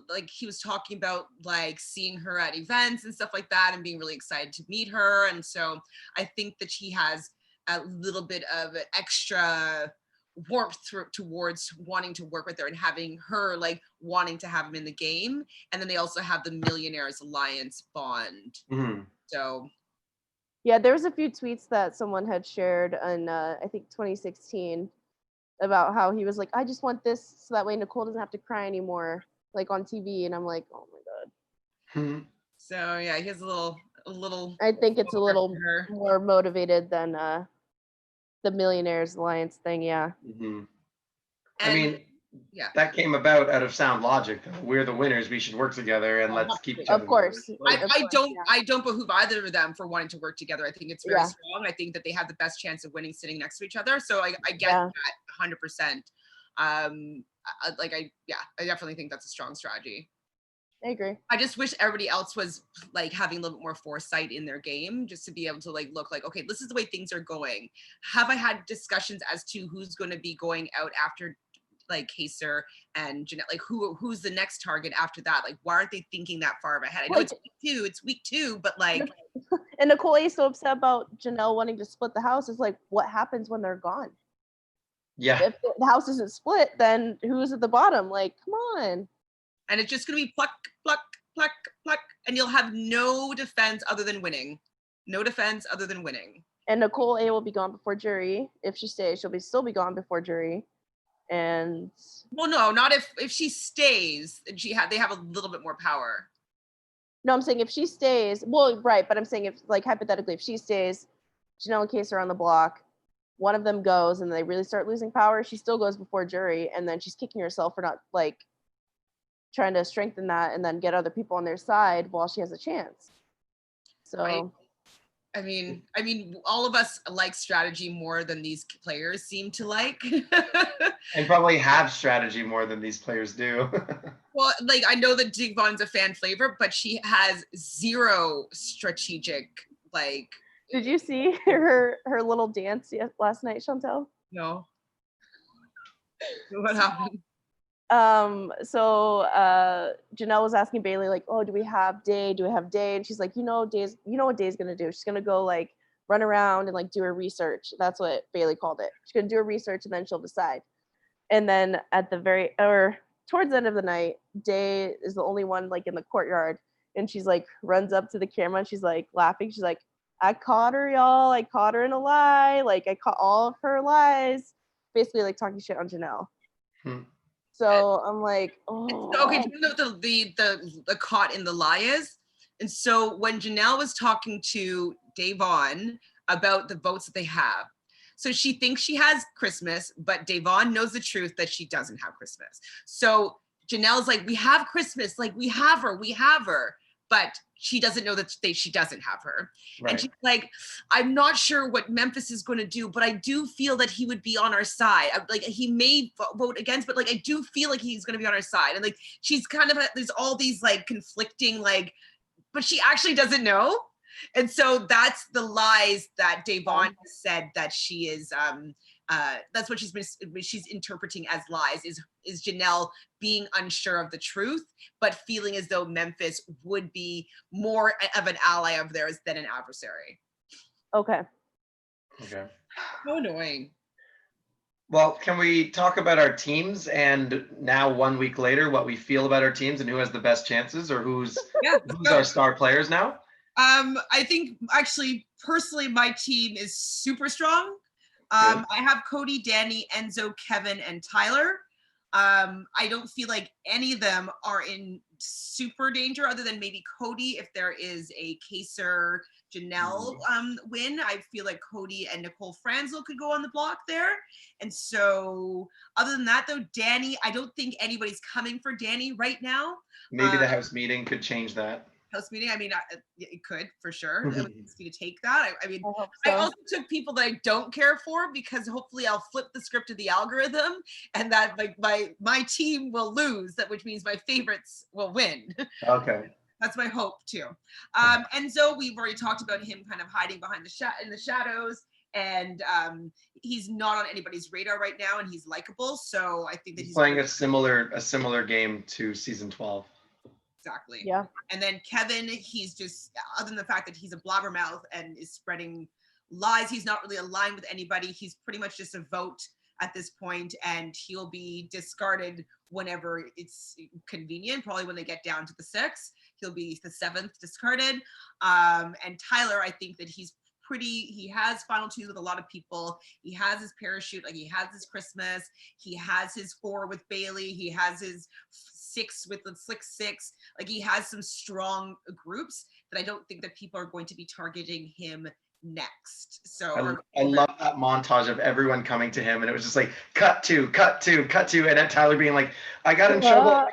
Like he was talking about like seeing her at events and stuff like that and being really excited to meet her. And so I think that he has a little bit of extra warmth towards wanting to work with her and having her like wanting to have him in the game. And then they also have the Millionaires Alliance bond. Mm-hmm. So yeah, there was a few tweets that someone had shared in I think 2016 about how he was like, I just want this so that way Nicole doesn't have to cry anymore, like on TV. And I'm like, oh my god. Mm-hmm. So yeah, he has a little. I think it's a little more motivated than the Millionaires Alliance thing. Yeah. Mm-hmm. I mean, that came about out of sound logic. Though. We're the winners. We should work together, and let's keep each other. Of course. I don't behoove either of them for wanting to work together. I think it's very strong. I think that they have the best chance of winning sitting next to each other. So I get that 100%. I definitely think that's a strong strategy. I agree. I just wish everybody else was like having a little bit more foresight in their game, just to be able to like look like, okay, this is the way things are going. Have I had discussions as to who's going to be going out after like Kaser and Jeanette, like who's the next target after that? Like, why aren't they thinking that far ahead? I know it's week two, but like. And Nicole is so upset about Janelle wanting to split the house. It's like, what happens when they're gone? Yeah. If the house isn't split, then who's at the bottom? Like, come on. And it's just going to be pluck, pluck, pluck, pluck, and you'll have no defense other than winning. No defense other than winning. And Nicole A will be gone before jury. If she stays, she'll still be gone before jury. And well, no, not if she stays. They have a little bit more power. No, I'm saying if she stays, well, right, but I'm saying if, like, hypothetically, if she stays, Janelle and Case are on the block, one of them goes and they really start losing power, she still goes before jury, and then she's kicking herself for not, like, trying to strengthen that and then get other people on their side while she has a chance. So I mean, all of us like strategy more than these players seem to like. And probably have strategy more than these players do. Well, like, I know that Digvon's a fan favorite, but she has zero strategic, like. Did you see her little dance last night, Chantele? No. What happened? So Janelle was asking Bailey, like, oh, do we have Day? And she's like, you know what Day's gonna do? She's gonna go, like, run around and, like, do her research. That's what Bailey called it. She's gonna do her research and then she'll decide. And then towards the end of the night, Day is the only one, like, in the courtyard, and she's like runs up to the camera and she's like laughing. She's like, I caught her, y'all. I caught her in a lie. Like, I caught all of her lies. Basically, like, talking shit on Janelle. So I'm like, oh. Okay, do you know what the caught in the lie is? And so when Janelle was talking to Davon about the votes that they have, so she thinks she has Christmas, but Davon knows the truth that she doesn't have Christmas. So Janelle's like, we have Christmas, like, we have her, but she doesn't know that she doesn't have her. Right. And she's like, I'm not sure what Memphis is going to do, but I do feel that he would be on our side. Like, he may vote against, but, like, I do feel like he's going to be on our side. And, like, she's kind of, there's all these, like, conflicting, like, but she actually doesn't know. And so that's the lies that Davon said that she is, that's what she's interpreting as lies, is Janelle being unsure of the truth, but feeling as though Memphis would be more of an ally of theirs than an adversary. Okay. So annoying. Well, can we talk about our teams, and now 1 week later, what we feel about our teams and who has the best chances, or who's our star players now? I think, actually, personally, my team is super strong. I have Cody, Danny, Enzo, Kevin, and Tyler. I don't feel like any of them are in super danger, other than maybe Cody. If there is a Kaser Janelle win, I feel like Cody and Nicole Franzel could go on the block there. And so, other than that, though, Danny, I don't think anybody's coming for Danny right now. Maybe the house meeting could change that. House meeting, I mean, it could, for sure. It would be to take that. I mean, I I also took people that I don't care for, because hopefully I'll flip the script of the algorithm, and that, like, my team will lose, which means my favorites will win. Okay. That's my hope too. Enzo, we've already talked about him kind of hiding behind in the shadows, and he's not on anybody's radar right now, and he's likable. So I think that he's playing a similar game to season 12. Exactly. Yeah. And then Kevin, he's just, other than the fact that he's a blabbermouth and is spreading lies, he's not really aligned with anybody. He's pretty much just a vote at this point, and he'll be discarded whenever it's convenient. Probably when they get down to the 6th, he'll be the 7th discarded. And Tyler, I think that he has final twos with a lot of people. He has his parachute, like, he has his Christmas, he has his 4 with Bailey, he has his 6 with the Slick 6. Like, he has some strong groups that I don't think that people are going to be targeting him next. So I love that montage of everyone coming to him, and it was just like, cut to, and then Tyler being like, I got in trouble,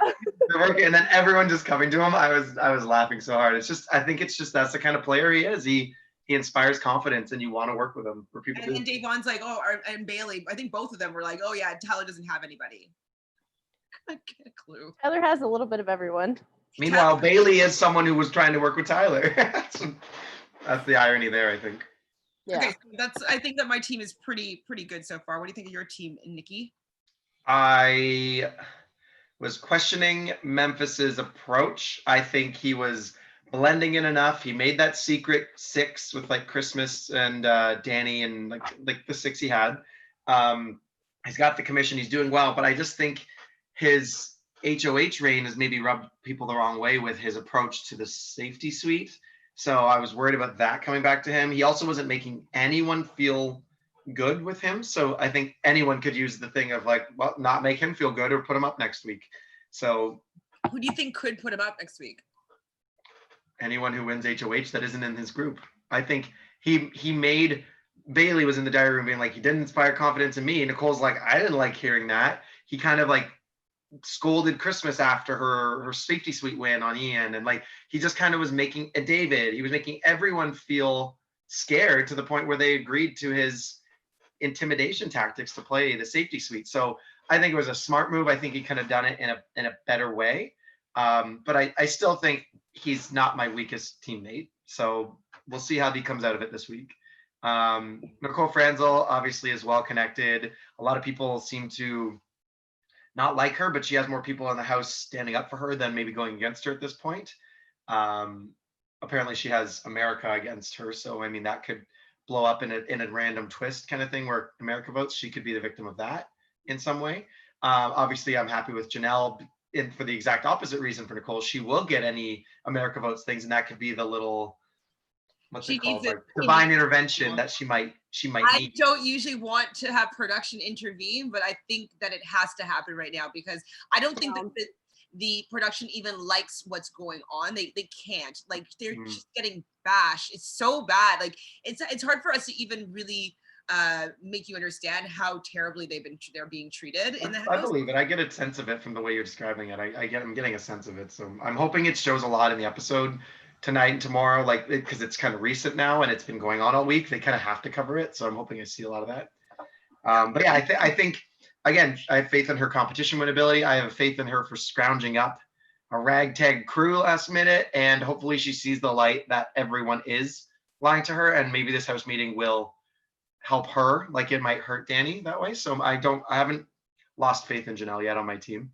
and then everyone just coming to him. I was laughing so hard. It's just, I think it's just, that's the kind of player he is. He inspires confidence, and you want to work with him. For people. And Davon's like, and Bailey, I think both of them were like, oh yeah, Tyler doesn't have anybody. I get a clue. Tyler has a little bit of everyone. Meanwhile, Bailey is someone who was trying to work with Tyler. That's the irony there, I think. Yeah. Okay, so I think that my team is pretty good so far. What do you think of your team, Nikki? I was questioning Memphis's approach. I think he was blending in enough. He made that secret 6 with, like, Christmas and Danny, and like the 6 he had. He's got the commission. He's doing well, but I just think his HOH reign has maybe rubbed people the wrong way with his approach to the safety suite. So I was worried about that coming back to him. He also wasn't making anyone feel good with him. So I think anyone could use the thing of like, well, not make him feel good or put him up next week. So who do you think could put him up next week? Anyone who wins HOH that isn't in his group. I think he made Bailey was in the diary room being like, he didn't inspire confidence in me. Nicole's like, I didn't like hearing that. He kind of like scolded Christmas after her safety suite win on Ian, and like he just kind of was making David. He was making everyone feel scared to the point where they agreed to his intimidation tactics to play the safety suite. So I think it was a smart move. I think he could have done it in a better way. But I still think he's not my weakest teammate. So we'll see how he comes out of it this week. Nicole Franzel obviously is well connected. A lot of people seem to not like her, but she has more people in the house standing up for her than maybe going against her at this point. Apparently she has America against her. So, I mean, that could blow up in a random twist kind of thing where America votes. She could be the victim of that in some way. Obviously, I'm happy with Janelle for the exact opposite reason for Nicole. She will get any America votes things, and that could be the little, what's it called, like divine intervention that she might need. I don't usually want to have production intervene, but I think that it has to happen right now because I don't think that the production even likes what's going on. They can't. Like they're just getting bashed. It's so bad. Like it's hard for us to even really make you understand how terribly they're being treated in the house. I believe it. I get a sense of it from the way you're describing it. I'm getting a sense of it. So I'm hoping it shows a lot in the episode tonight and tomorrow, like because it's kind of recent now and it's been going on all week. They kind of have to cover it. So I'm hoping I see a lot of that. But yeah, I think again, I have faith in her competition winnability. I have faith in her for scrounging up a ragtag crew last minute, and hopefully she sees the light that everyone is lying to her, and maybe this house meeting will help her like it might hurt Danny that way. So I haven't lost faith in Janelle yet on my team.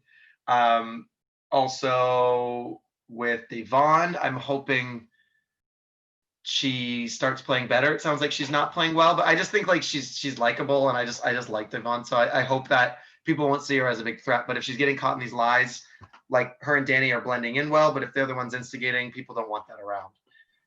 Also with Devon, I'm hoping she starts playing better. It sounds like she's not playing well, but I just think like she's likable, and I just like Devon. So I hope that people won't see her as a big threat. But if she's getting caught in these lies, like her and Danny are blending in well, but if they're the ones instigating, people don't want that around.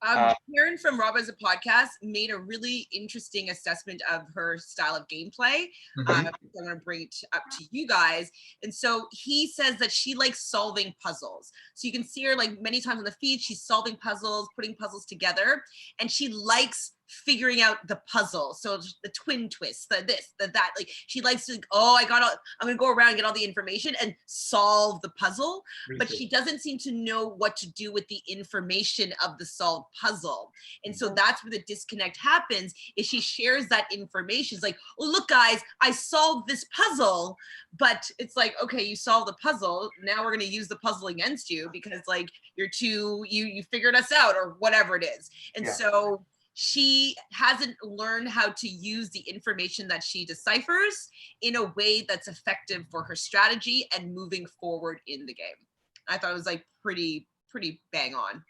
Karen from Rob as a Podcast made a really interesting assessment of her style of gameplay. I'm going to bring it up to you guys. And so he says that she likes solving puzzles. So you can see her like many times on the feed, she's solving puzzles, putting puzzles together, and she likes figuring out the puzzle. So the twin twists, the this, the that. Like she likes to, I'm gonna go around and get all the information and solve the puzzle. But she doesn't seem to know what to do with the information of the solved puzzle. And so that's where the disconnect happens, is she shares that information. It's like, oh, look, guys, I solved this puzzle. But it's like, okay, you solved the puzzle. Now we're gonna use the puzzle against you because like you figured us out or whatever it is. And so she hasn't learned how to use the information that she deciphers in a way that's effective for her strategy and moving forward in the game. I thought it was like pretty bang on.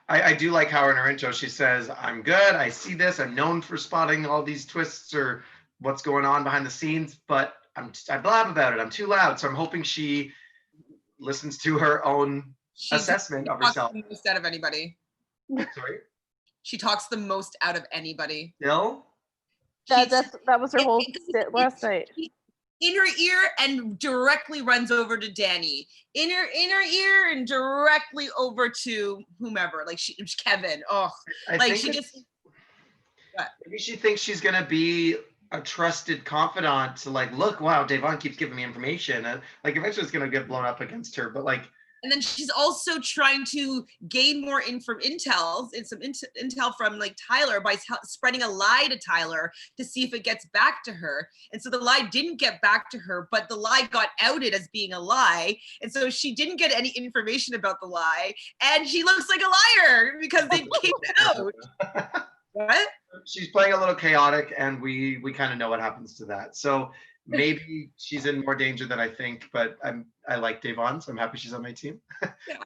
I do like how in her intro she says, I'm good, I see this, I'm known for spotting all these twists or what's going on behind the scenes, but I blab about it, I'm too loud. So I'm hoping she listens to her own assessment of herself. The most out of anybody. Sorry? She talks the most out of anybody. Still? That was her whole sit last night. In her ear and directly runs over to Danny. In her ear and directly over to whomever. Like Kevin. Oh, like she just. What? Maybe she thinks she's gonna be a trusted confidant to like, look, wow, Devon keeps giving me information. Like eventually it's gonna get blown up against her, but like. And then she's also trying to gain more intel from like Tyler by spreading a lie to Tyler to see if it gets back to her. And so the lie didn't get back to her, but the lie got outed as being a lie. And so she didn't get any information about the lie. And she looks like a liar because they came out. What? She's playing a little chaotic, and we kind of know what happens to that. So maybe she's in more danger than I think, but I like Devon, so I'm happy she's on my team.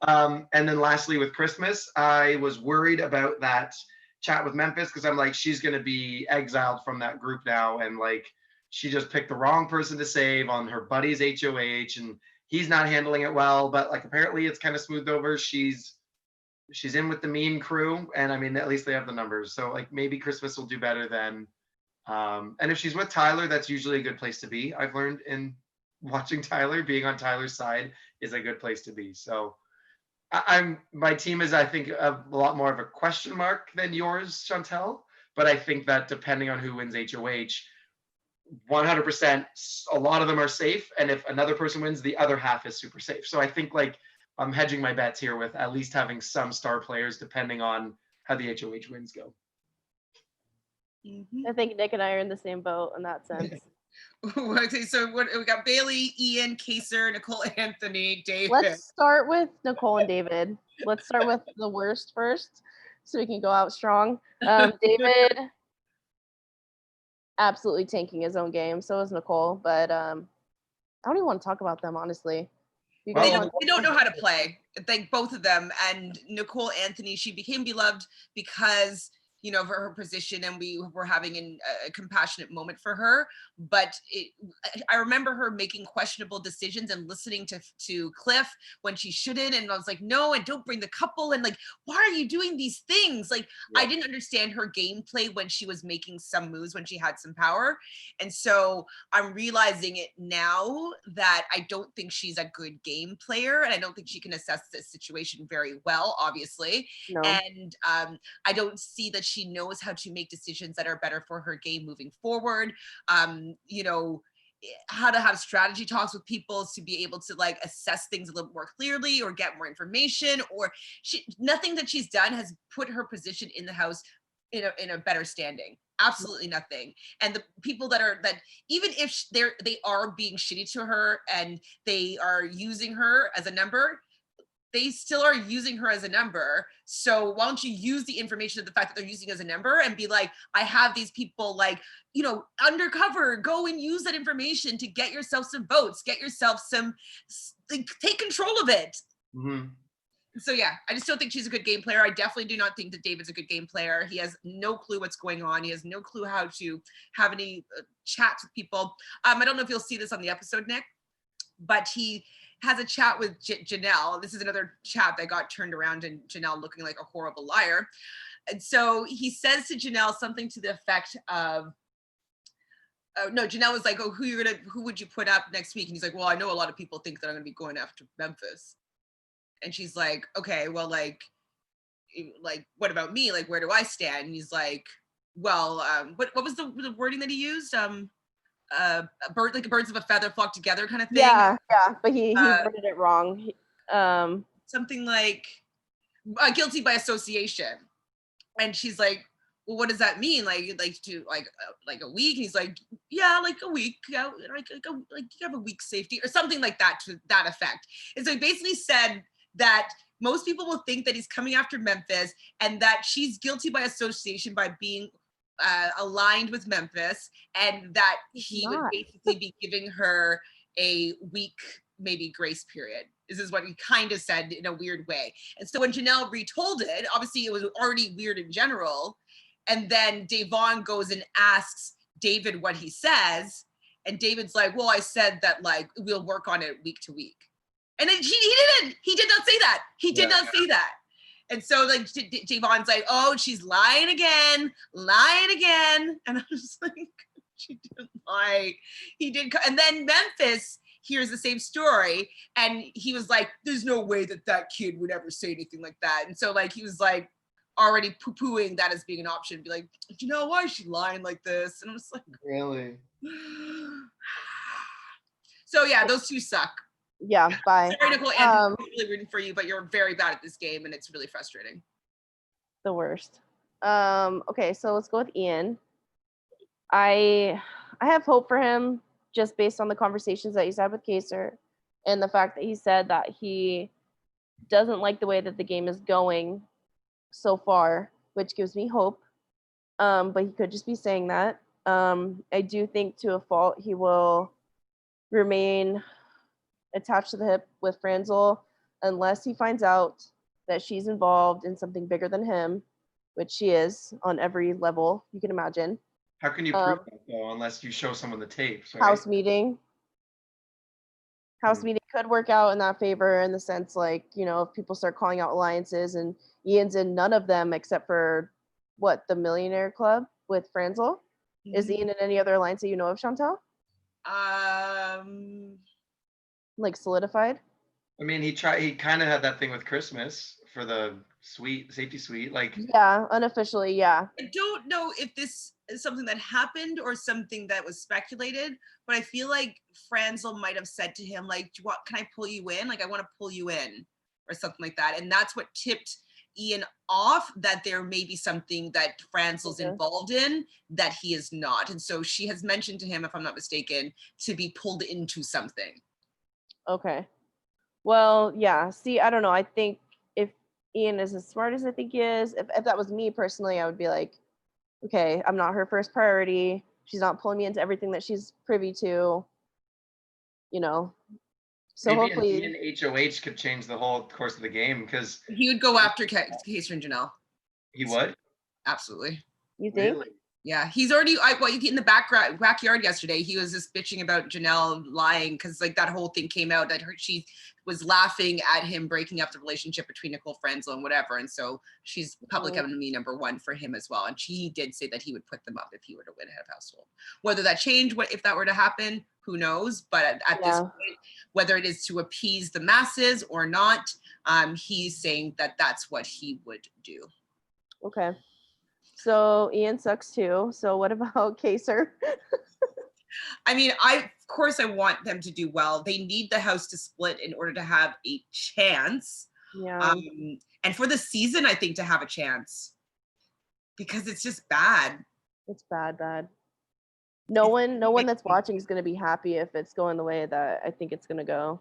And then lastly, with Christmas, I was worried about that chat with Memphis because I'm like, she's going to be exiled from that group now, and like she just picked the wrong person to save on her buddy's HOH, and he's not handling it well, but like apparently it's kind of smoothed over. She's in with the mean crew, and I mean at least they have the numbers. So like maybe Christmas will do better then. And if she's with Tyler, that's usually a good place to be. I've learned in watching Tyler, being on Tyler's side is a good place to be. So my team is, I think, a lot more of a question mark than yours, Chantele. But I think that depending on who wins HOH, 100%, a lot of them are safe. And if another person wins, the other half is super safe. So I think like I'm hedging my bets here with at least having some star players depending on how the HOH wins go. I think Nick and I are in the same boat in that sense. Okay, so we got Bailey, Ian, Kaser, Nicole, Anthony, David. Let's start with Nicole and David. Let's start with the worst first, so we can go out strong. David, absolutely tanking his own game. So is Nicole, but I don't even want to talk about them, honestly. They don't know how to play. Like both of them. And Nicole Anthony, she became beloved because, you know, for her position, and we were having a compassionate moment for her. But I remember her making questionable decisions and listening to Cliff when she shouldn't. And I was like, no, and don't bring the couple. And like, why are you doing these things? Like, yeah. I didn't understand her gameplay when she was making some moves, when she had some power. And so I'm realizing it now that I don't think she's a good game player. And I don't think she can assess this situation very well, obviously. No. And I don't see that she knows how to make decisions that are better for her game moving forward. You know, how to have strategy talks with people to be able to like assess things a little more clearly or get more information, or nothing that she's done has put her position in the house in a better standing. Absolutely nothing. And the people that even if they are being shitty to her and they are using her as a number, they still are using her as a number. So why don't you use the information of the fact that they're using as a number and be like, I have these people like, you know, undercover, go and use that information to get yourself some votes, get yourself some, like, take control of it. Mm-hmm. So yeah, I just don't think she's a good game player. I definitely do not think that David's a good game player. He has no clue what's going on. He has no clue how to have any chats with people. I don't know if you'll see this on the episode, Nick, but he has a chat with Janelle. This is another chat that got turned around and Janelle looking like a horrible liar. And so he says to Janelle something to the effect of, no, Janelle was like, oh, who would you put up next week? And he's like, well, I know a lot of people think that I'm gonna be going after Memphis. And she's like, okay, well, like, what about me? Like, where do I stand? And he's like, well, what was the wording that he used? Birds of a feather flock together kind of thing. Yeah, but he worded it wrong. Something like guilty by association. And she's like, well, what does that mean? Like a week? And he's like, yeah, like a week. Yeah, like you have a week's safety or something like that, to that effect. And so he basically said that most people will think that he's coming after Memphis and that she's guilty by association by being aligned with Memphis, and that he would basically be giving her a week, maybe grace period. This is what he kind of said in a weird way. And so when Janelle retold it, obviously it was already weird in general. And then Davon goes and asks David what he says. And David's like, well, I said that like we'll work on it week to week. And then he did not say that. He did not say that. And so like Javon's like, oh, she's lying again. And I was like, she didn't lie. He did. And then Memphis hears the same story. And he was like, there's no way that kid would ever say anything like that. And so like, he was like already poo-pooing that as being an option. Be like, you know, why is she lying like this? And I was like, really? So yeah, those two suck. Yeah, bye. Sorry, Nicole, I'm really rooting for you, but you're very bad at this game, and it's really frustrating. The worst. Okay, so let's go with Ian. I have hope for him just based on the conversations that he's had with Kaser and the fact that he said that he doesn't like the way that the game is going so far, which gives me hope. But he could just be saying that. I do think to a fault he will remain attached to the hip with Franzel unless he finds out that she's involved in something bigger than him, which she is on every level you can imagine. How can you prove that though unless you show someone the tapes, right? House meeting. house meeting could work out in that favor in the sense like, you know, if people start calling out alliances and Ian's in none of them except for the Millionaire Club with Franzel. Is Ian in any other alliance that you know of, Chantele? Like solidified? I mean, he kind of had that thing with Christmas for the safety suite. Like, yeah, unofficially, yeah. I don't know if this is something that happened or something that was speculated, but I feel like Franzel might have said to him, like, can I pull you in? Like, I want to pull you in or something like that. And that's what tipped Ian off, that there may be something that Franzel's involved in that he is not. And so she has mentioned to him, if I'm not mistaken, to be pulled into something. Okay. Well, yeah. See, I don't know. I think if Ian is as smart as I think he is, if that was me personally, I would be like, okay, I'm not her first priority. She's not pulling me into everything that she's privy to, you know. So maybe hopefully an HOH could change the whole course of the game, because he would go after Kaiser and Janelle. He would? Absolutely. You think? Really? Yeah, he's already in the backyard yesterday. He was just bitching about Janelle lying because like that whole thing came out that she was laughing at him breaking up the relationship between Nicole Franzel and whatever, and so she's public enemy number one for him as well. And he did say that he would put them up if he were to win head of household. Whether that changed, if that were to happen, who knows? But at this point, whether it is to appease the masses or not, he's saying that that's what he would do. Okay. So Ian sucks too. So what about Kaiser? I mean, of course I want them to do well. They need the house to split in order to have a chance. Yeah. And for the season, I think to have a chance, because it's just bad. It's bad. No one that's watching is going to be happy if it's going the way that I think it's going to go.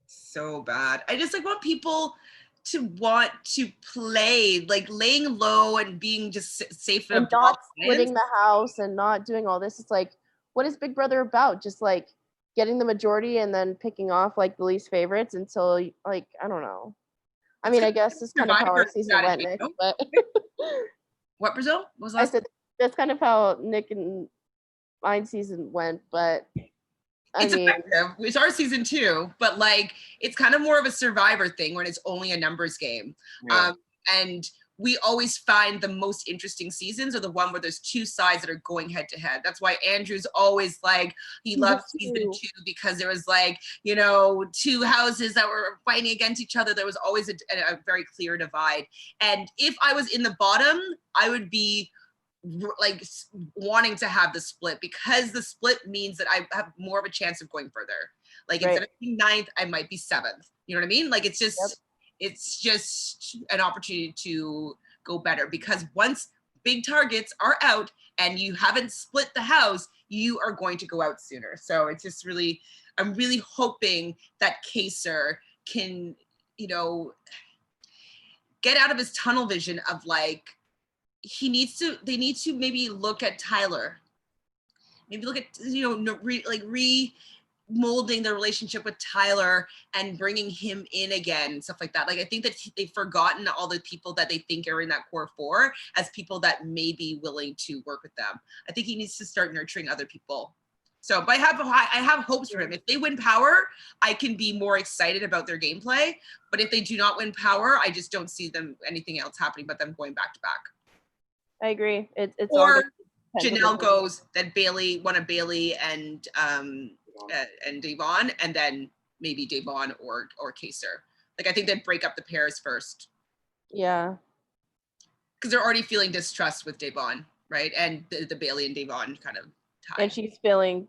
So bad. I just want people to want to play, like laying low and being just safe and not splitting the house and not doing all this. It's like, what is Big Brother about? Just like getting the majority and then picking off like the least favorites until like, I don't know. I mean, I guess it's kind of how our season went, Nick. But what, Brazil? What was that? I said that's kind of how Nick and mine season went, but it's our season too, but like it's kind of more of a Survivor thing when it's only a numbers game. And we always find the most interesting seasons are the one where there's two sides that are going head to head. That's why Andrew's always like, he loves season 2 because there was like, you know, two houses that were fighting against each other. There was always a very clear divide. And if I was in the bottom, I would be like wanting to have the split, because the split means that I have more of a chance of going further. Like instead of being 9th, I might be 7th. You know what I mean? Like it's just an opportunity to go better, because once big targets are out and you haven't split the house, you are going to go out sooner. So it's just really, I'm really hoping that Kaiser can, you know, get out of his tunnel vision of like, they need to maybe look at Tyler, maybe look at, you know, remolding the relationship with Tyler and bringing him in again and stuff like that. Like I think that they've forgotten all the people that they think are in that core 4 as people that may be willing to work with them. I think he needs to start nurturing other people. So, but I have hopes for him. If they win power, I can be more excited about their gameplay. But if they do not win power, I just don't see anything else happening but them going back to back. I agree. It's or Janelle goes that one of Bailey and Devon, and then maybe Devon or Kaiser. Like I think they'd break up the pairs first. Yeah. Because they're already feeling distrust with Devon, right? And the Bailey and Devon kind of tie. And she's feeling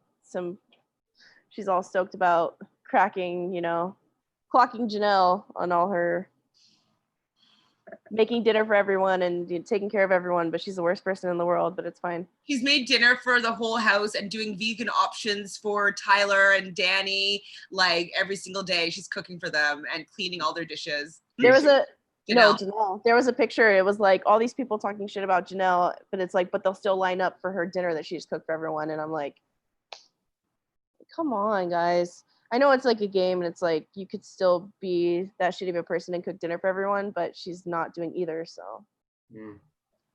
she's all stoked about clocking Janelle on all her making dinner for everyone and taking care of everyone, but she's the worst person in the world, but it's fine. She's made dinner for the whole house and doing vegan options for Tyler and Danny, like every single day. She's cooking for them and cleaning all their dishes. There was Janelle. There was a picture. It was like all these people talking shit about Janelle, but it's like, but they'll still line up for her dinner that she just cooked for everyone. And I'm like, come on, guys. I know it's like a game and it's like you could still be that shitty of a person and cook dinner for everyone, but she's not doing either, so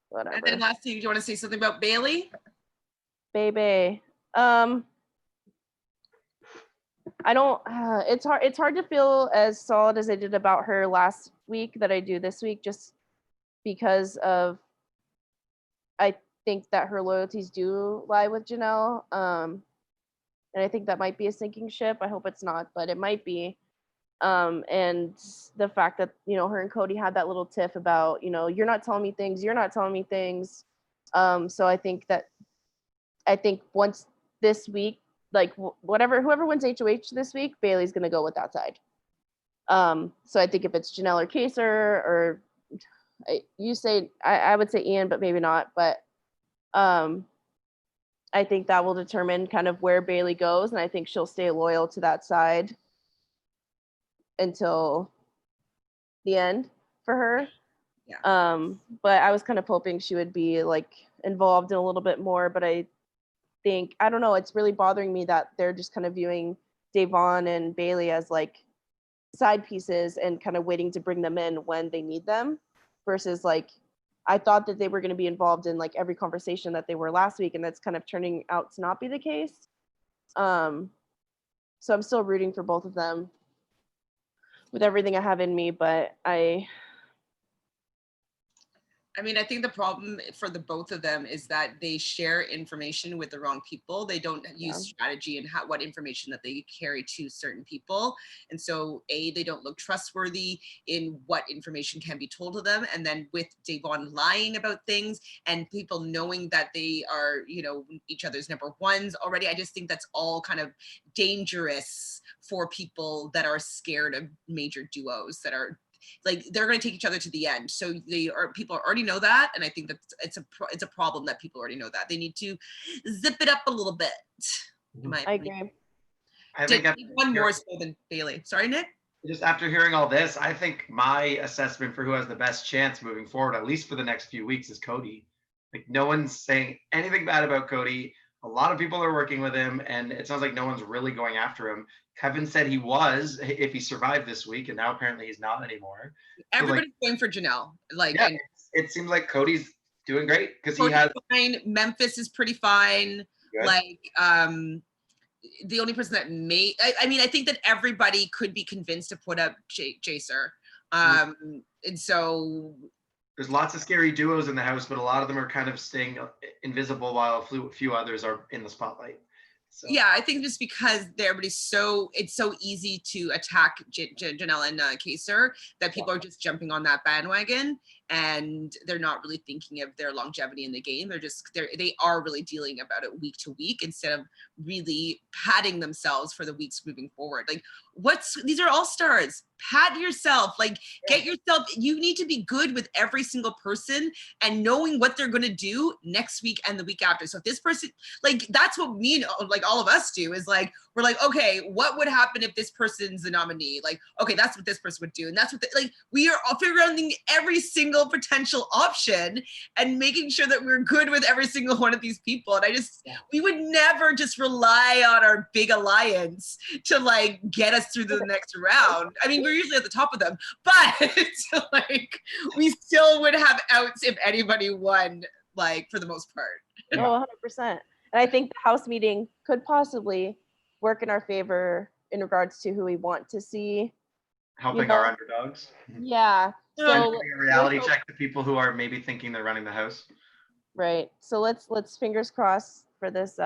whatever. And then lastly, do you want to say something about Bailey? Baby. I don't. It's hard. It's hard to feel as solid as I did about her last week that I do this week, just because of I think that her loyalties do lie with Janelle. And I think that might be a sinking ship. I hope it's not, but it might be. And the fact that her and Cody had that little tiff about you're not telling me things, you're not telling me things. So I think once this week, like whoever wins HOH this week, Bailey's gonna go with that side. So I think if it's Janelle or Kaser, or I would say Ian, but maybe not. But I think that will determine kind of where Bailey goes, and I think she'll stay loyal to that side until the end for her. Yeah. But I was kind of hoping she would be like involved in a little bit more, but I don't know, it's really bothering me that they're just kind of viewing Davon and Bailey as like side pieces and kind of waiting to bring them in when they need them, versus like I thought that they were going to be involved in like every conversation that they were last week, and that's kind of turning out to not be the case. So I'm still rooting for both of them with everything I have in me, but I mean, I think the problem for the both of them is that they share information with the wrong people. They don't use strategy and what information that they carry to certain people. And so they don't look trustworthy in what information can be told to them. And then with Davon lying about things and people knowing that they are, each other's number ones already, I just think that's all kind of dangerous for people that are scared of major duos that are like they're going to take each other to the end. So people already know that, and I think that it's a problem that people already know that. They need to zip it up a little bit. I agree. I think one more so than Bailey. Sorry, Nick. Just after hearing all this, I think my assessment for who has the best chance moving forward, at least for the next few weeks, is Cody. Like no one's saying anything bad about Cody. A lot of people are working with him, and it sounds like no one's really going after him. Kevin said he was if he survived this week, and now apparently he's not anymore. Everybody's going for Janelle. It seems like Cody's doing great because he has fine. Memphis is pretty fine. Good. Like the only person that I think that everybody could be convinced to put up Jacer. And so there's lots of scary duos in the house, but a lot of them are kind of staying invisible while a few others are in the spotlight. So. Yeah, I think just because it's so easy to attack Janelle and Kaser that people are just jumping on that bandwagon, and they're not really thinking of their longevity in the game. They are really dealing about it week to week instead of really patting themselves for the weeks moving forward. Like these are Allstars. Pat yourself, get yourself, you need to be good with every single person and knowing what they're going to do next week and the week after. So if this person, that's what me and all of us do is we're like, okay, what would happen if this person's the nominee? Okay, that's what this person would do. And that's what we are all figuring out every single potential option and making sure that we're good with every single one of these people. And we would never just rely on our big alliance to get us through the next round. I mean, we're usually at the top of them, but we still would have outs if anybody won, for the most part. Oh, 100%. And I think the house meeting could possibly work in our favor in regards to who we want to see helping our underdogs. Yeah. So a reality check to people who are maybe thinking they're running the house. Right. So let's fingers crossed for this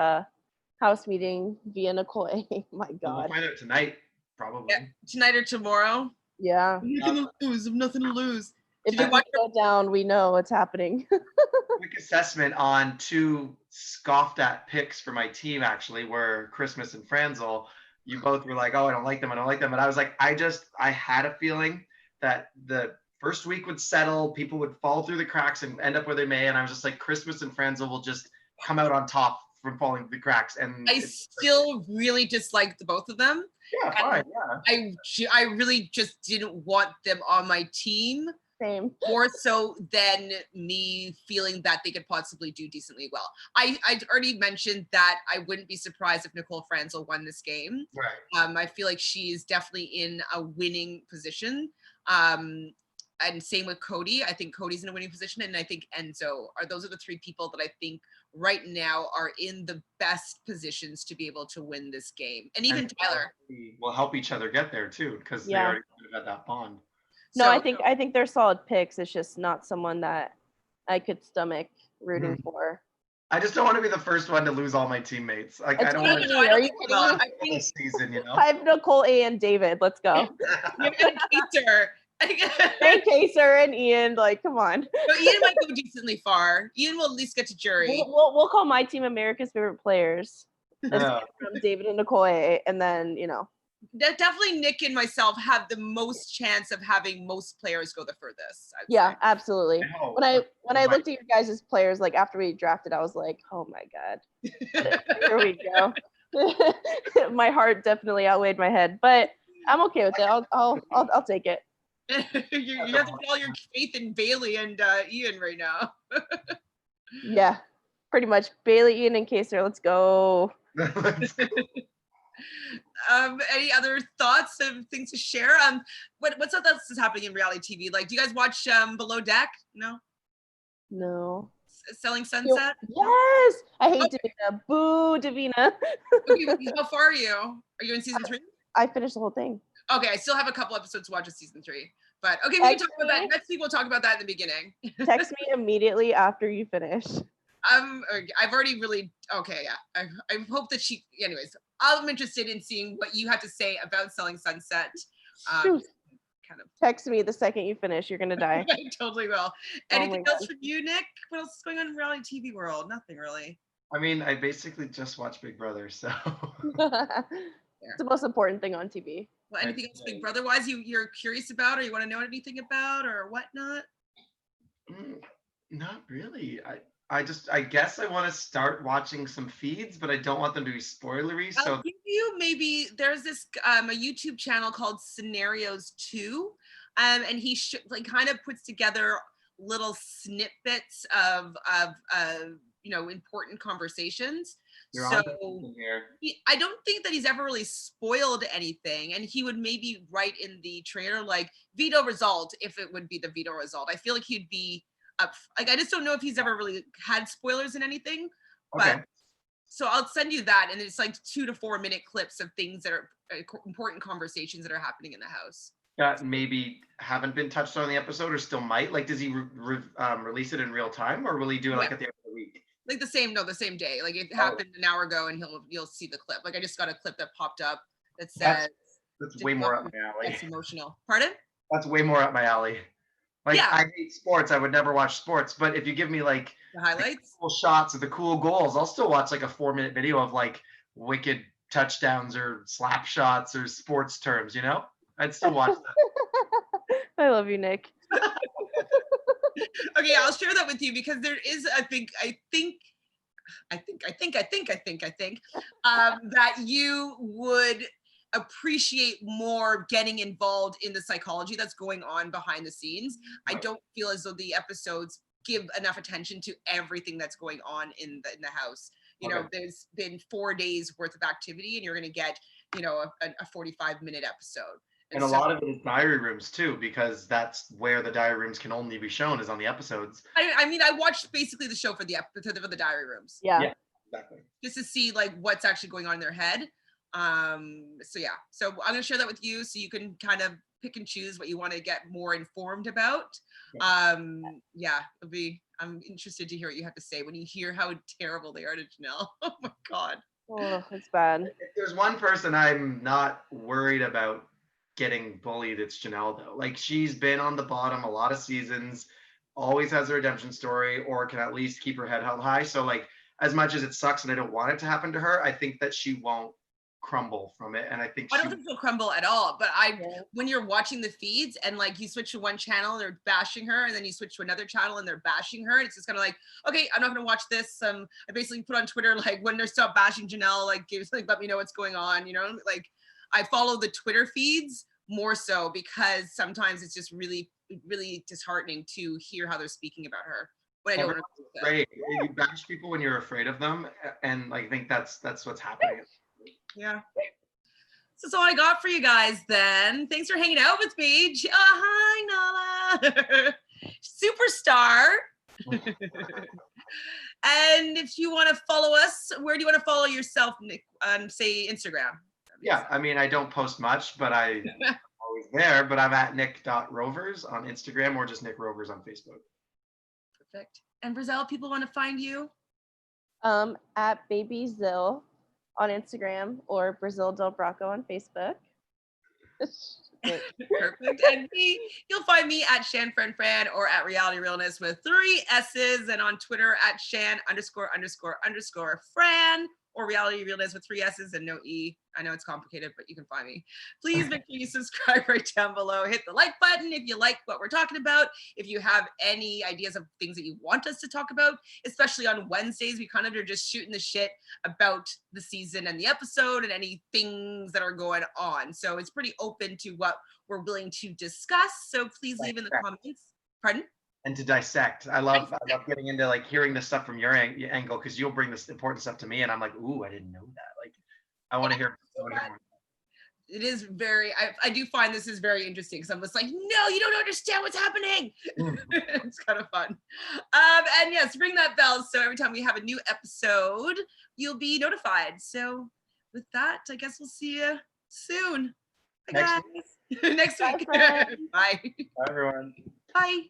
house meeting via Nicole. My God. We'll find out tonight, probably. Yeah, tonight or tomorrow. Yeah. Nothing to lose. Nothing to lose. If you go down, we know what's happening. Quick assessment on two scoffed at picks for my team, actually, were Christmas and Franzel. You both were like, oh, I don't like them. And I was like, I had a feeling that the first week would settle, people would fall through the cracks and end up where they may. And I was just like, Christmas and Franzel will just come out on top from falling through the cracks. And I still really disliked both of them. Yeah, fine. Yeah. I really just didn't want them on my team. Same. More so than me feeling that they could possibly do decently well. I already mentioned that I wouldn't be surprised if Nicole Franzel won this game. Right. I feel like she is definitely in a winning position. And same with Cody. I think Cody's in a winning position, and I think Enzo those are the three people that I think right now are in the best positions to be able to win this game. And even And Tyler. will help each other get there too, because they Yeah. already kind of had that bond. No, So, I think they're solid picks. It's just not someone that I could stomach rooting for. I just don't want to be the first one to lose all my teammates. Like, It's I don't no, want no, I Are don't you think kidding so. me? I think this season, you know? I have Nicole, A, and David. Let's go. you've got Kaser. And Kaser and Ian, like, come on. So Ian might go decently far. Ian will at least get to jury. We'll call my team America's favorite players. Yeah. From David and Nicole, A, and then Definitely Nick and myself have the most chance of having most players go the furthest. I'd Yeah, say. absolutely. No, When I looked at your guys' players, like after we drafted, I was like, oh my god, here we go. My heart definitely outweighed my head, but I'm okay with it. I'll take it. you have to put all your faith in Bailey and Ian right now. Yeah, pretty much. Bailey, Ian, and Kaser. Let's go. Any other thoughts of things to share? What's else is happening in reality TV? Like, do you guys watch Below Deck? No. Selling Sunset? Yes, I hate Davina. Boo, Davina. Okay, how far are you? Are you in season 3? I finished the whole thing. Okay, I still have a couple episodes to watch of season 3. But okay, we can talk about that next week. We'll talk about that in the beginning. Text me immediately after you finish. I've already really yeah. I hope that anyways, I'm interested in seeing what you have to say about Selling Sunset. Shoot. Kind of Text me the second you finish. You're gonna die. I totally will. Anything else from you, Nick? What else is going on in reality TV world? Nothing really. I mean, I basically just watch Big Brother, so. It's the most important thing on TV. Well, anything else Big Brother wise you're curious about, or you want to know anything about, or whatnot? Not really. I guess I want to start watching some feeds, but I don't want them to be spoilery. So I'll give you there's this a YouTube channel called Scenarios 2, and he kind of puts together little snippets of important conversations. I don't think that he's ever really spoiled anything, and he would maybe write in the trailer like veto result if it would be the veto result. I feel like he'd be I just don't know if he's ever really had spoilers in anything. But so I'll send you that, and it's like 2 to 4 minute clips of things that are important conversations that are happening in the house. That maybe haven't been touched on in the episode, or still might. Like, does he release it in real time, or will he do it like at the end of the week? Like the same day. Like it happened an hour ago, and you'll see the clip. Like I just got a clip that popped up that says that's way more up my alley. That's emotional. Pardon? That's way more up my alley. Like, yeah. I hate sports. I would never watch sports. But if you give me like the highlights, the cool shots of the cool goals, I'll still watch like a 4-minute video of like wicked touchdowns or slap shots or sports terms, you know? I'd still watch that. I love you, Nick. Okay, I'll share that with you because there is, I think that you would appreciate more getting involved in the psychology that's going on behind the scenes. I don't feel as though the episodes give enough attention to everything that's going on in the house. You know, there's been 4 days worth of activity, and you're going to get, a 45-minute episode. And a lot of it is diary rooms too, because that's where the diary rooms can only be shown is on the episodes. I mean, I watched basically the show for the diary rooms. Yeah, exactly. Just to see like what's actually going on in their head. So I'm going to share that with you so you can kind of pick and choose what you want to get more informed about. I'm interested to hear what you have to say when you hear how terrible they are to Janelle. Oh my God. Oh, it's bad. If there's one person I'm not worried about getting bullied, it's Janelle though. Like, she's been on the bottom a lot of seasons, always has a redemption story, or can at least keep her head held high. So like, as much as it sucks and I don't want it to happen to her, I think that she won't crumble from it. And I think I don't think she'll crumble at all. But when you're watching the feeds and like you switch to one channel and they're bashing her, and then you switch to another channel and they're bashing her, and it's just kind of like, okay, I'm not gonna watch this. I basically put on Twitter like, when they stop bashing Janelle, like let me know what's going on. Like I follow the Twitter feeds more so because sometimes it's just really, really disheartening to hear how they're speaking about her. But I don't know. Right. You bash people when you're afraid of them, and I think that's what's happening. Yeah. So that's all I got for you guys then. Thanks for hanging out with me. Hi, Nala. Superstar. And if you want to follow us, where do you want to follow yourself, Nick? On, say, Instagram. Yeah, I mean, I don't post much, but I'm always there. But I'm at nick.rovers on Instagram or just Nick Rovers on Facebook. Perfect. And Brazil, people want to find you? At Baby Zill on Instagram or Brazil Del Brocco on Facebook. Perfect. And me, you'll find me at ShanFranFran or at Reality Realness with 3 S's, and on Twitter at Shan___Fran or Reality Realness with 3 S's and no E. I know it's complicated, but you can find me. Please make sure you subscribe right down below. Hit the like button if you like what we're talking about. If you have any ideas of things that you want us to talk about, especially on Wednesdays, we kind of are just shooting the shit about the season and the episode and any things that are going on. So it's pretty open to what we're willing to discuss. So please leave in the comments. Pardon? And to dissect. I love getting into like hearing this stuff from your angle, because you'll bring this important stuff to me and I'm like, ooh, I didn't know that. Like, I want to hear more. It is very, I do find this is very interesting because I'm just like, no, you don't understand what's happening. It's kind of fun. And yes, ring that bell so every time we have a new episode, you'll be notified. So with that, I guess we'll see you soon. Bye, guys. Next week. Bye. Bye. Bye, everyone. Bye.